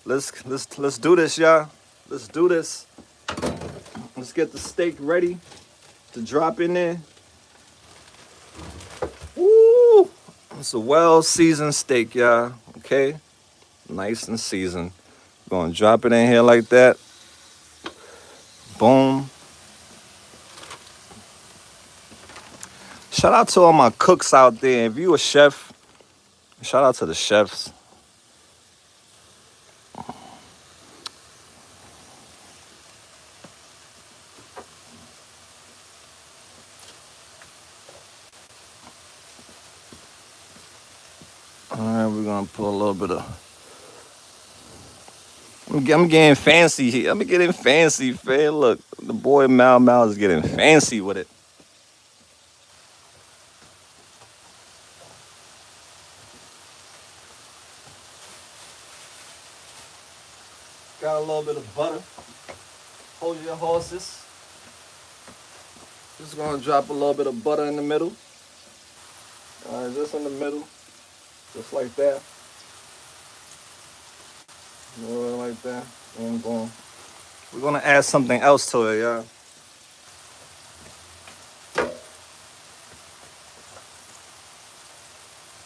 Let's do this, y'all. Let's do this. Let's get the steak ready to drop in there. Woo! It's a well-seasoned steak, y'all. Okay, nice and seasoned. Gonna drop it in here like that. Boom. Shout out to all my cooks out there. If you a chef, shout out to the chefs. All right, we're gonna put a little bit of. I'm getting fancy here. I'm getting fancy, fam. Look, the boy Mal is getting fancy with it. Got a little bit of butter. Hold your horses. Just gonna drop a little bit of butter in the middle. All right, just in the middle, just like that. Like that, and boom. We're gonna add something else to it, y'all. If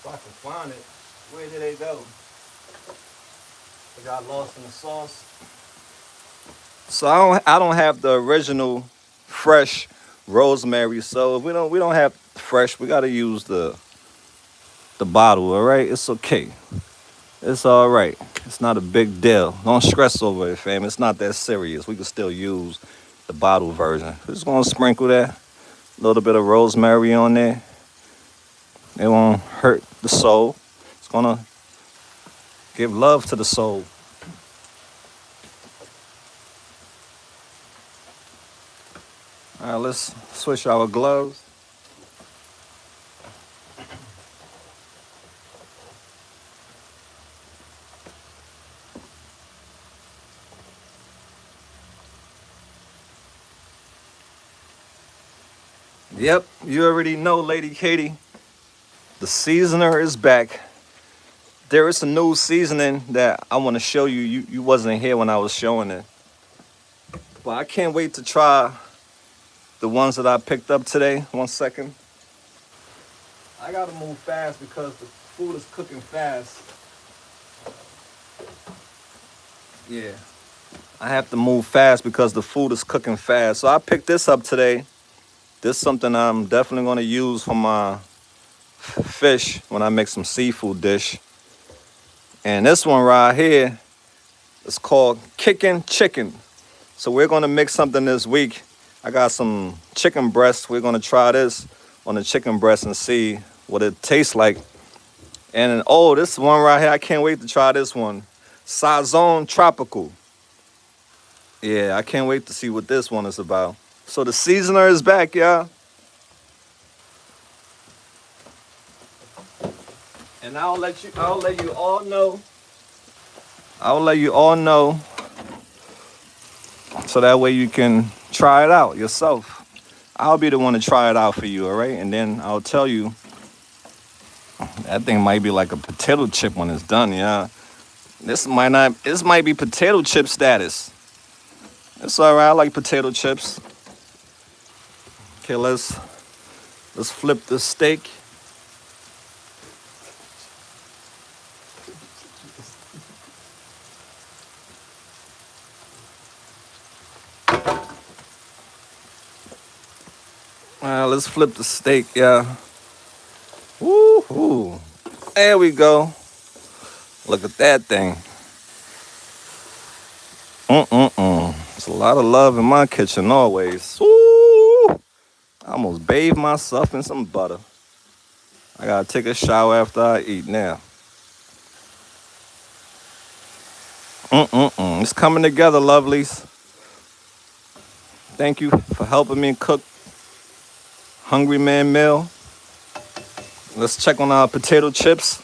I can find it, where did they go? They got lost in the sauce. So I don't have the original fresh rosemary. So if we don't have fresh, we gotta use the bottle. All right, it's okay. It's all right. It's not a big deal. Don't stress over it, fam. It's not that serious. We can still use the bottle version. Just gonna sprinkle that, a little bit of rosemary on there. It won't hurt the soul. It's gonna give love to the soul. All right, let's switch our gloves. Yep, you already know, Lady Katie. The seasoner is back. There is a new seasoning that I want to show you. You wasn't here when I was showing it. But I can't wait to try the ones that I picked up today. 1 second. I gotta move fast because the food is cooking fast. Yeah. I have to move fast because the food is cooking fast. So I picked this up today. This is something I'm definitely gonna use for my fish when I make some seafood dish. And this one right here is called kicking chicken. So we're gonna make something this week. I got some chicken breasts. We're gonna try this on the chicken breast and see what it tastes like. And oh, this one right here, I can't wait to try this one. Sazon Tropical. Yeah, I can't wait to see what this one is about. So the seasoner is back, y'all. And I'll let you all know. I'll let you all know so that way you can try it out yourself. I'll be the one to try it out for you, all right? And then I'll tell you that thing might be like a potato chip when it's done, yeah. This might be potato chip status. It's all right. I like potato chips. Okay, let's flip the steak. Let's flip the steak, yeah. Woo-hoo. There we go. Look at that thing. It's a lot of love in my kitchen always. Ooh. I almost bathed myself in some butter. I gotta take a shower after I eat now. It's coming together, lovelies. Thank you for helping me cook Hungry Man meal. Let's check on our potato chips.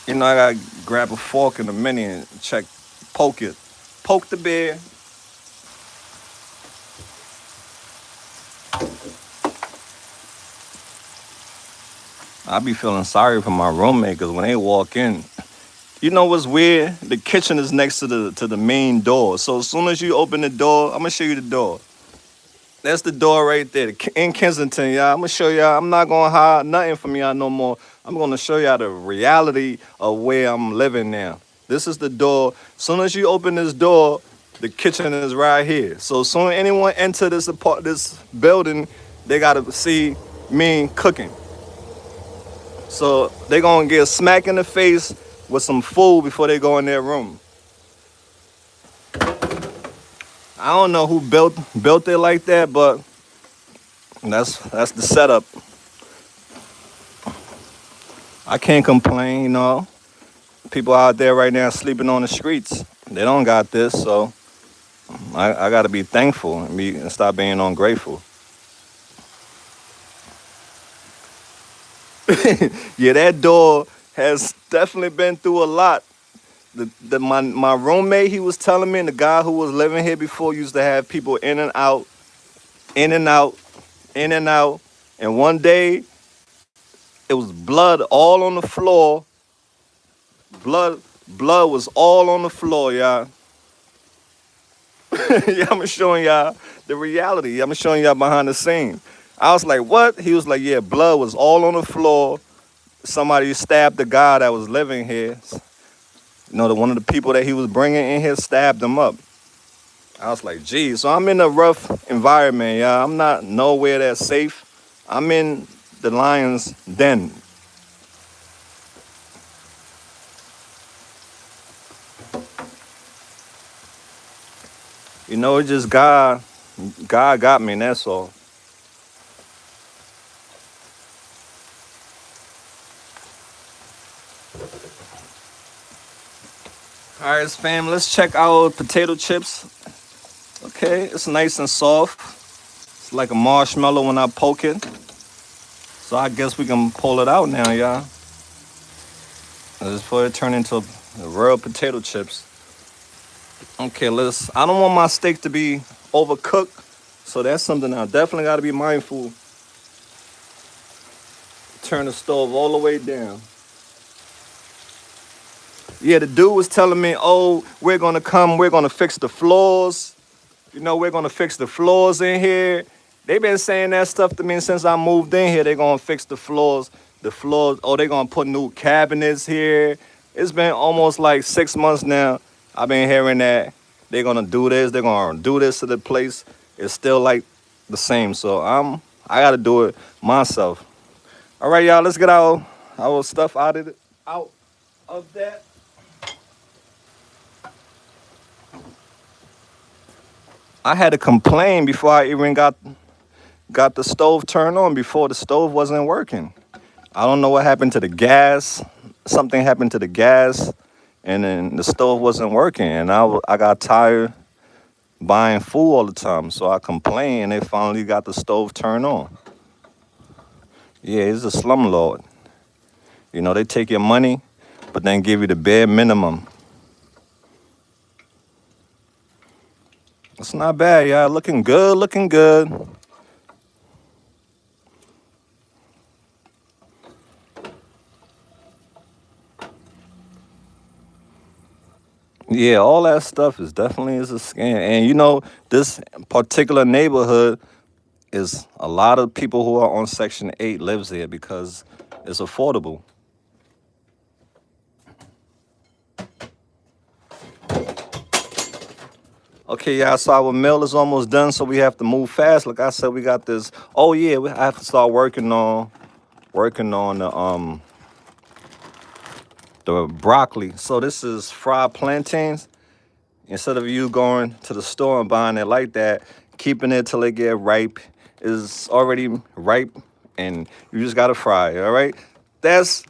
You know, I gotta grab a fork in a minute and check, poke it. Poke the bear. I be feeling sorry for my roommate because when they walk in, you know what's weird? The kitchen is next to the main door. So as soon as you open the door, I'm gonna show you the door. That's the door right there in Kensington, y'all. I'm gonna show y'all. I'm not gonna hide nothing from y'all no more. I'm gonna show y'all the reality of where I'm living now. This is the door. As soon as you open this door, the kitchen is right here. So as soon as anyone enter this building, they gotta see me cooking. So they gonna get a smack in the face with some food before they go in their room. I don't know who built it like that, but that's the setup. I can't complain, you know. People out there right now sleeping on the streets. They don't got this, so I gotta be thankful and stop being ungrateful. Yeah, that door has definitely been through a lot. My roommate, he was telling me, and the guy who was living here before used to have people in and out, in and out, in and out. And one day, it was blood all on the floor. Blood was all on the floor, y'all. Yeah, I'm showing y'all the reality. I'm showing y'all behind the scenes. I was like, what? He was like, yeah, blood was all on the floor. Somebody stabbed the guy that was living here. You know, one of the people that he was bringing in here stabbed him up. I was like, geez. So I'm in a rough environment, y'all. I'm not nowhere that's safe. I'm in the lion's den. You know, it just God got me, and that's all. All right, fam, let's check our potato chips. Okay, it's nice and soft. It's like a marshmallow when I poke it. So I guess we can pull it out now, y'all. Let's put it turn into real potato chips. Okay, I don't want my steak to be overcooked. So that's something I definitely got to be mindful. Turn the stove all the way down. Yeah, the dude was telling me, oh, we're gonna fix the floors. You know, we're gonna fix the floors in here. They've been saying that stuff to me since I moved in here. They're gonna fix the floors. The floors, oh, they're gonna put new cabinets here. It's been almost like 6 months now. I've been hearing that they're gonna do this, they're gonna do this to the place. It's still like the same. So I gotta do it myself. All right, y'all, let's get our stuff out of that. I had to complain before I even got the stove turned on before the stove wasn't working. I don't know what happened to the gas. Something happened to the gas, and then the stove wasn't working. And I got tired buying food all the time, so I complained. And they finally got the stove turned on. Yeah, he's a slumlord. You know, they take your money, but then give you the bare minimum. It's not bad, y'all. Looking good, looking good. Yeah, all that stuff is a scam. And you know, this particular neighborhood is a lot of people who are on Section 8 lives there because it's affordable. Okay, yeah, so our meal is almost done, so we have to move fast. Like I said, we got this. Oh yeah, I have to start working on the broccoli. So this is fried plantains. Instead of you going to the store and buying it like that, keeping it till it get ripe is already ripe, and you just gotta fry it. All right.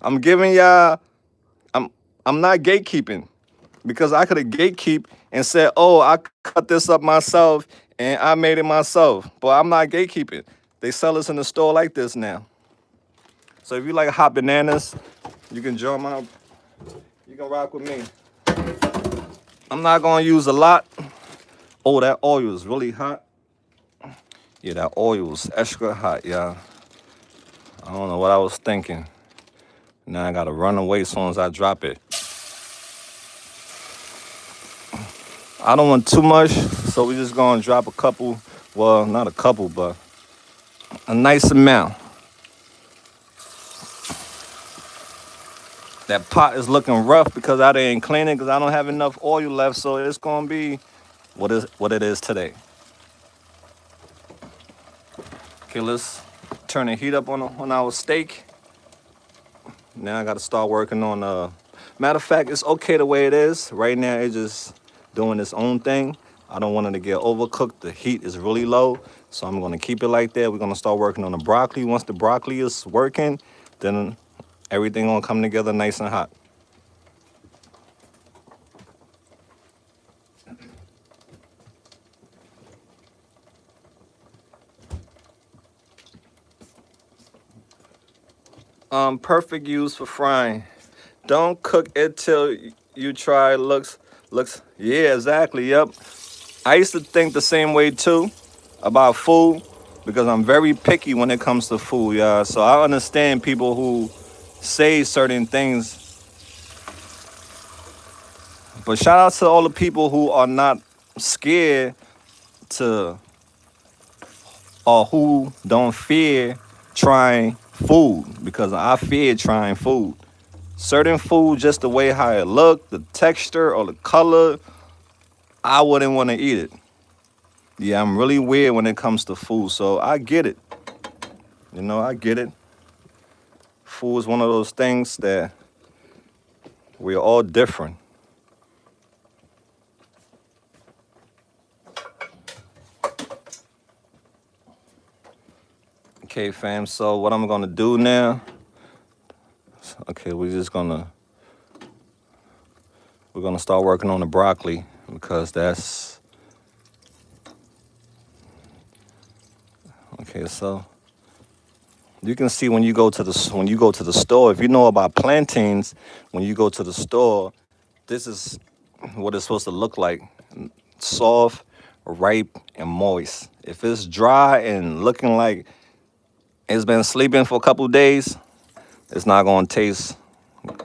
I'm giving y'all. I'm I'm not gatekeeping because I could have gatekeep and said, oh, I cut this up myself and I made it myself. But I'm not gatekeeping. They sell us in the store like this now. So if you like hot bananas, you can join my. You can rock with me. I'm not gonna use a lot. Oh, that oil is really hot. Yeah, that oil is extra hot, y'all. I don't know what I was thinking. Now I gotta run away as soon as I drop it. I don't want too much, so we just gonna drop a couple. Well, not a couple, but a nice amount. That pot is looking rough because I didn't clean it because I don't have enough oil left, so it's gonna be what it is today. Okay, let's turn the heat up on our steak. Now I got to start working on. Matter of fact, it's okay the way it is. Right now, it's just doing its own thing. I don't want it to get overcooked. The heat is really low, so I'm gonna keep it like that. We're gonna start working on the broccoli. Once the broccoli is working, then everything gonna come together nice and hot. Perfect use for frying. Don't cook it till you try. Looks. Yeah, exactly. Yep. I used to think the same way too about food because I'm very picky when it comes to food, y'all. So I understand people who say certain things, but shout out to all the people who are not scared to or who don't fear trying food because I fear trying food. Certain food, just the way how it look, the texture or the color, I wouldn't want to eat it. Yeah, I'm really weird when it comes to food, so I get it. You know, I get it. Food is one of those things that we're all different. Okay, fam. So what I'm gonna do now? Okay, we're gonna start working on the broccoli because that's okay. So you can see when you go to the store. If you know about plantains, when you go to the store, this is what it's supposed to look like: soft, ripe, and moist. If it's dry and looking like it's been sleeping for a couple of days, it's not gonna taste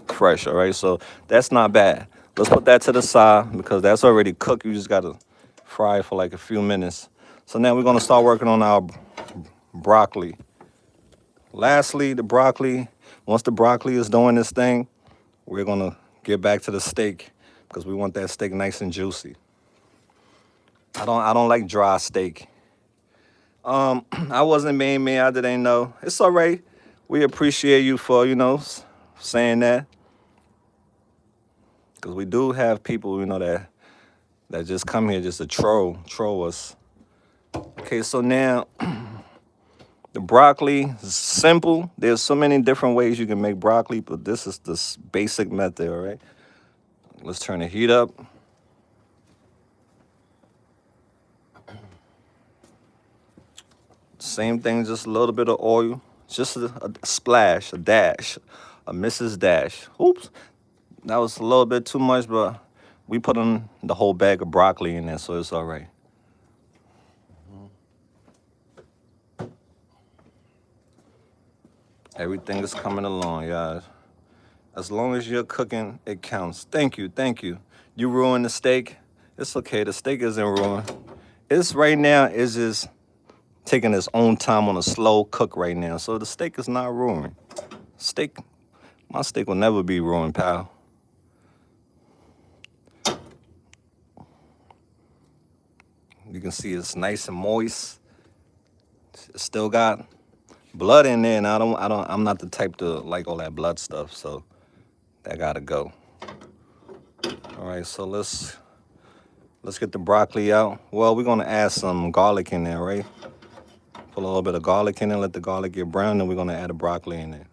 fresh. All right, so that's not bad. Let's put that to the side because that's already cooked. You just gotta fry it for like a few minutes. So now we're gonna start working on our broccoli. Lastly, the broccoli. Once the broccoli is doing this thing, we're gonna get back to the steak because we want that steak nice and juicy. I don't like dry steak. I wasn't main man. I didn't know. It's all right. We appreciate you for saying that because we do have people that just come here just to troll us. Okay, so now the broccoli is simple. There's so many different ways you can make broccoli, but this is the basic method. All right. Let's turn the heat up. Same thing, just a little bit of oil, just a splash, a dash, a Mrs. Dash. Oops, that was a little bit too much, but we put in the whole bag of broccoli in there, so it's all right. Everything is coming along, guys. As long as you're cooking, it counts. Thank you, thank you. You ruined the steak. It's okay. The steak isn't ruined. It's right now. It's just taking its own time on a slow cook right now. So the steak is not ruined. Steak, my steak will never be ruined, pal. You can see it's nice and moist. It's still got blood in there, and I'm not the type to like all that blood stuff, so that gotta go. All right, so let's get the broccoli out. Well, we're gonna add some garlic in there, right? Put a little bit of garlic in there, let the garlic get brown, then we're gonna add the broccoli in there.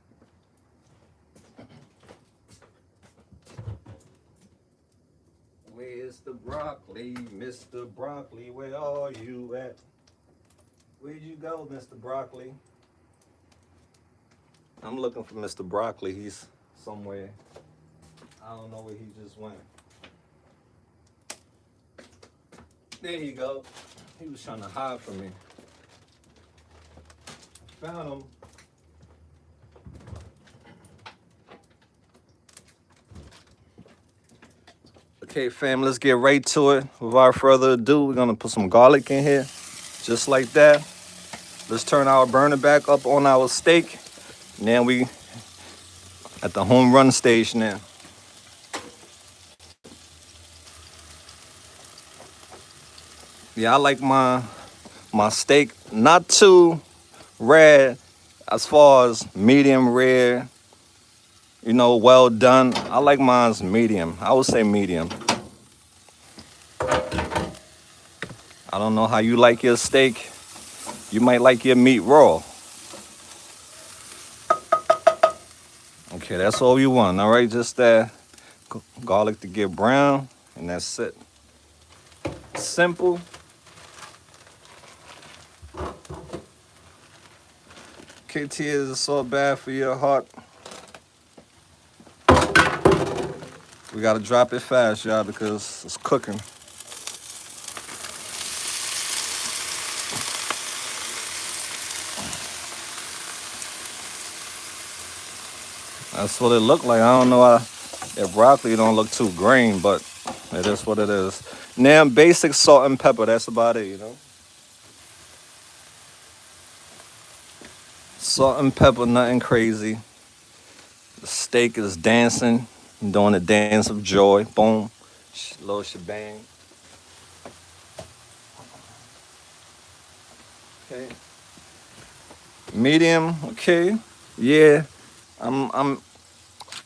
Where's the broccoli, Mr. Broccoli? Where are you at? Where'd you go, Mr. Broccoli? I'm looking for Mr. Broccoli. He's somewhere. I don't know where he just went. There you go. He was trying to hide from me. Found him. Okay, fam, let's get right to it. Without further ado, we're gonna put some garlic in here, just like that. Let's turn our burner back up on our steak. Now we at the home run stage now. Yeah, I like my steak not too rare as far as medium rare, well done. I like mine's medium. I would say medium. I don't know how you like your steak. You might like your meat raw. Okay, that's all you want. All right, just that garlic to get brown, and that's it. Simple. KT is so bad for your heart. We gotta drop it fast, y'all, because it's cooking. That's what it looked like. I don't know why that broccoli don't look too green, but it is what it is. Now, basic salt and pepper. That's about it, Salt and pepper, nothing crazy. The steak is dancing, doing the dance of joy. Boom, little shebang. Okay. Medium. Okay. Yeah.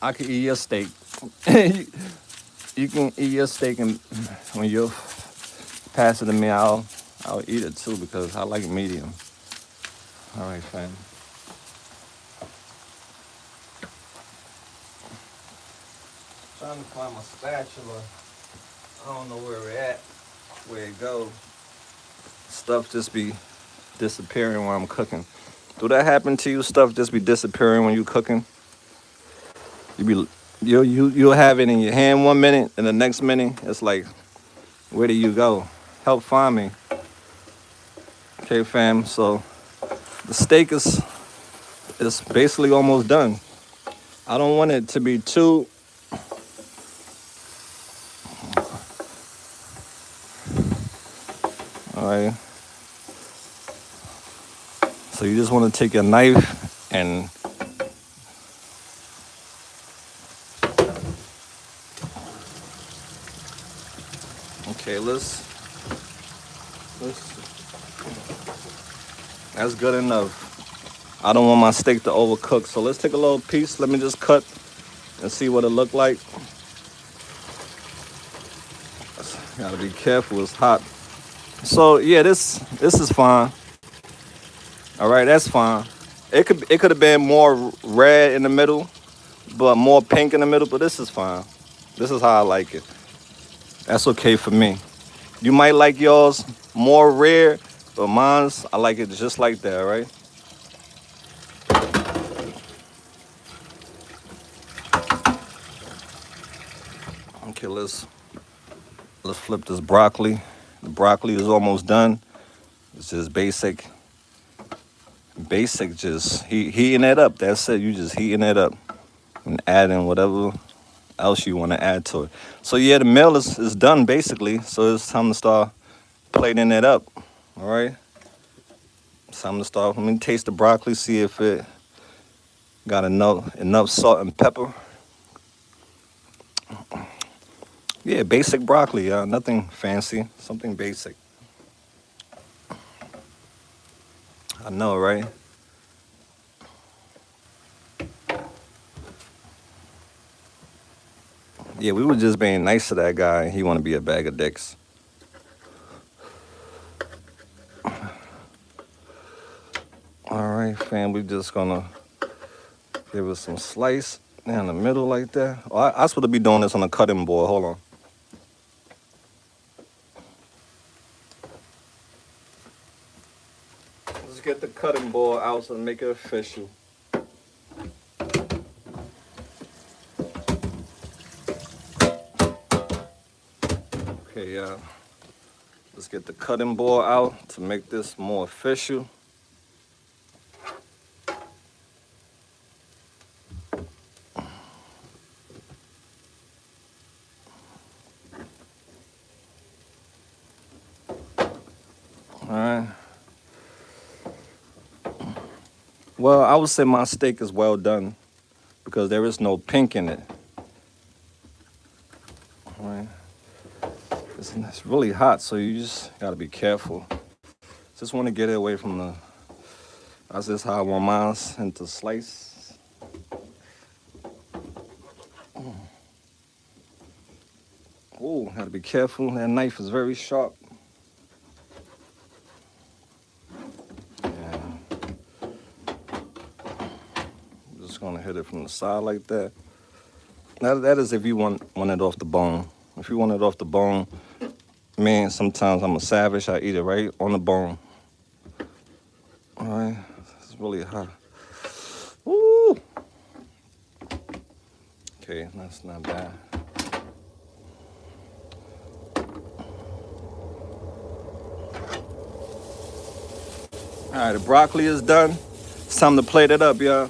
I can eat your steak. You can eat your steak, and when you pass it to me, I'll eat it too because I like medium. All right, fam. Trying to find my spatula. I don't know where we're at, where it goes. Stuff just be disappearing while I'm cooking. Do that happen to you? Stuff just be disappearing when you cooking? You be you'll have it in your hand 1 minute, and the next minute it's like, where do you go? Help find me. Okay, fam. So the steak is basically almost done. I don't want it to be too. All right. So you just want to take your knife and okay, let's that's good enough. I don't want my steak to overcook. So let's take a little piece. Let me just cut and see what it look like. Gotta be careful, it's hot. So yeah, this is fine. All right, that's fine. It could have been more red in the middle, but more pink in the middle, but this is fine. This is how I like it. That's okay for me. You might like yours more red, but mine's I like it just like that, right? Okay, let's flip this broccoli. The broccoli is almost done. It's just basic just heating it up. That's it. You just heating it up and adding whatever else you want to add to it. So yeah, the meal is done basically. So it's time to start plating it up. All right. It's time to start. Let me taste the broccoli, see if it got enough salt and pepper. Yeah, basic broccoli. Nothing fancy. Something basic. I know, right? Yeah, we were just being nice to that guy. He want to be a bag of dicks. All right, fam. We just gonna give it some slice down the middle like that. Oh, I supposed to be doing this on a cutting board. Hold on. Let's get the cutting board out so to make it official. Okay, let's get the cutting board out to make this more official. All right. Well, I would say my steak is well done because there is no pink in it. All right. It's really hot, so you just gotta be careful. Just want to get it away from the. That's just how I want mine into slice. Oh, gotta be careful. That knife is very sharp. Yeah. Just gonna hit it from the side like that. That is if you want it off the bone. If you want it off the bone, man, sometimes I'm a savage. I eat it right on the bone. All right, it's really hot. Woo! Okay, that's not bad. All right, the broccoli is done. It's time to plate it up, y'all.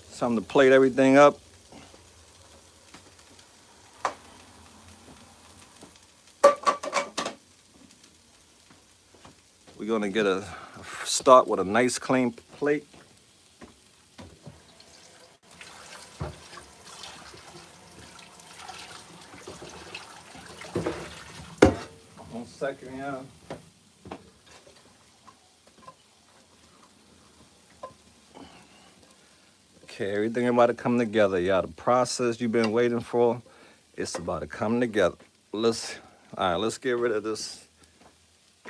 It's time to plate everything up. We're gonna get a start with a nice clean plate. One second, yeah. Okay, everything about to come together, y'all. The process you've been waiting for, it's about to come together. Let's get rid of this.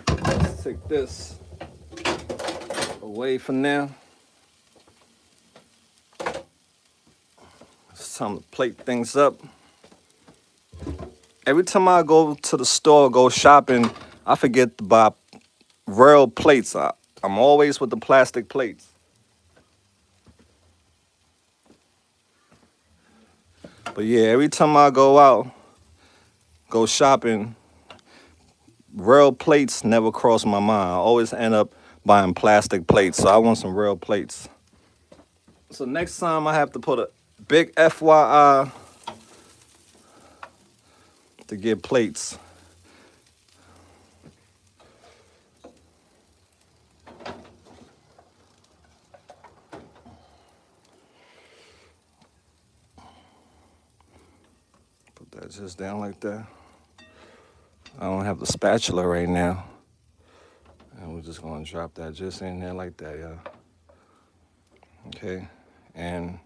Let's take this. away for now. It's time to plate things up. Every time I go to the store, go shopping, I forget to buy real plates. I'm always with the plastic plates. But yeah, every time I go out, go shopping, real plates never cross my mind. I always end up buying plastic plates, so I want some real plates. So next time I have to put a big FYI to get plates. Put that just down like that. I don't have the spatula right now. And we're just gonna drop that just in there like that, yeah. Okay, and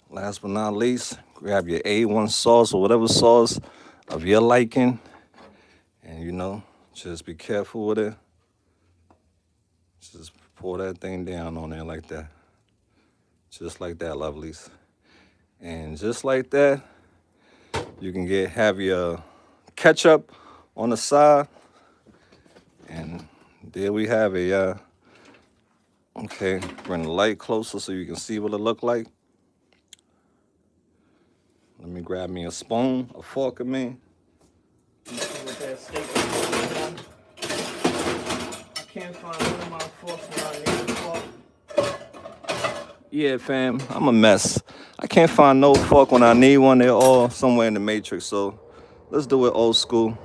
last but not least, grab your A1 sauce or whatever sauce of your liking. And you know, just be careful with it. Just pour that thing down on there like that. Just like that, lovelies. And just like that, you can have your ketchup on the side. And there we have it, yeah. Okay, bring the light closer so you can see what it look like. Let me grab me a spoon, a fork, I mean. I can't find one of my forks when I need a fork. Yeah, fam, I'm a mess. I can't find no fork when I need one. They're all somewhere in the matrix. So let's do it old school.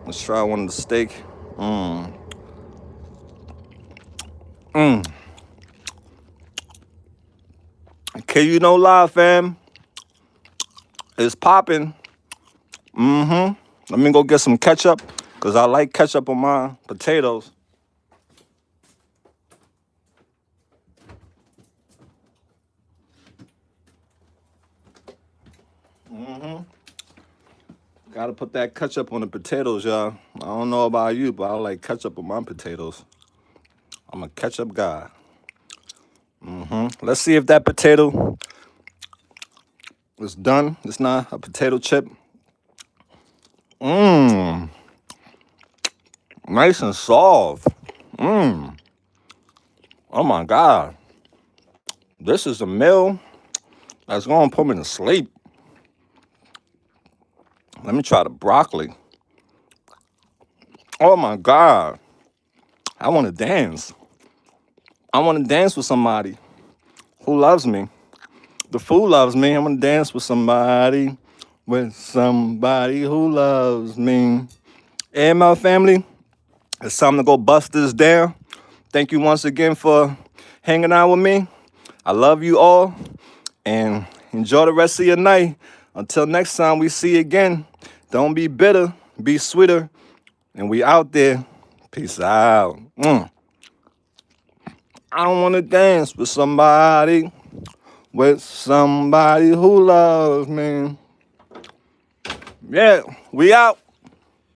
Let's try one of the steak. Okay, you know lie, fam. It's popping. Let me go get some ketchup, because I like ketchup on my potatoes. Gotta put that ketchup on the potatoes, y'all. I don't know about you, but I like ketchup on my potatoes. I'm a ketchup guy. Let's see if that potato is done. It's not a potato chip. Nice and soft. Oh my God. This is a meal that's gonna put me to sleep. Let me try the broccoli. Oh my God. I wanna dance. I wanna dance with somebody who loves me. The food loves me. I'm gonna dance with somebody who loves me. And my family, it's time to go bust this down. Thank you once again for hanging out with me. I love you all, and enjoy the rest of your night. Until next time we see you again, don't be bitter, be sweeter, and we out there. Peace out. I don't want to dance with somebody who loves me. Yeah, we out.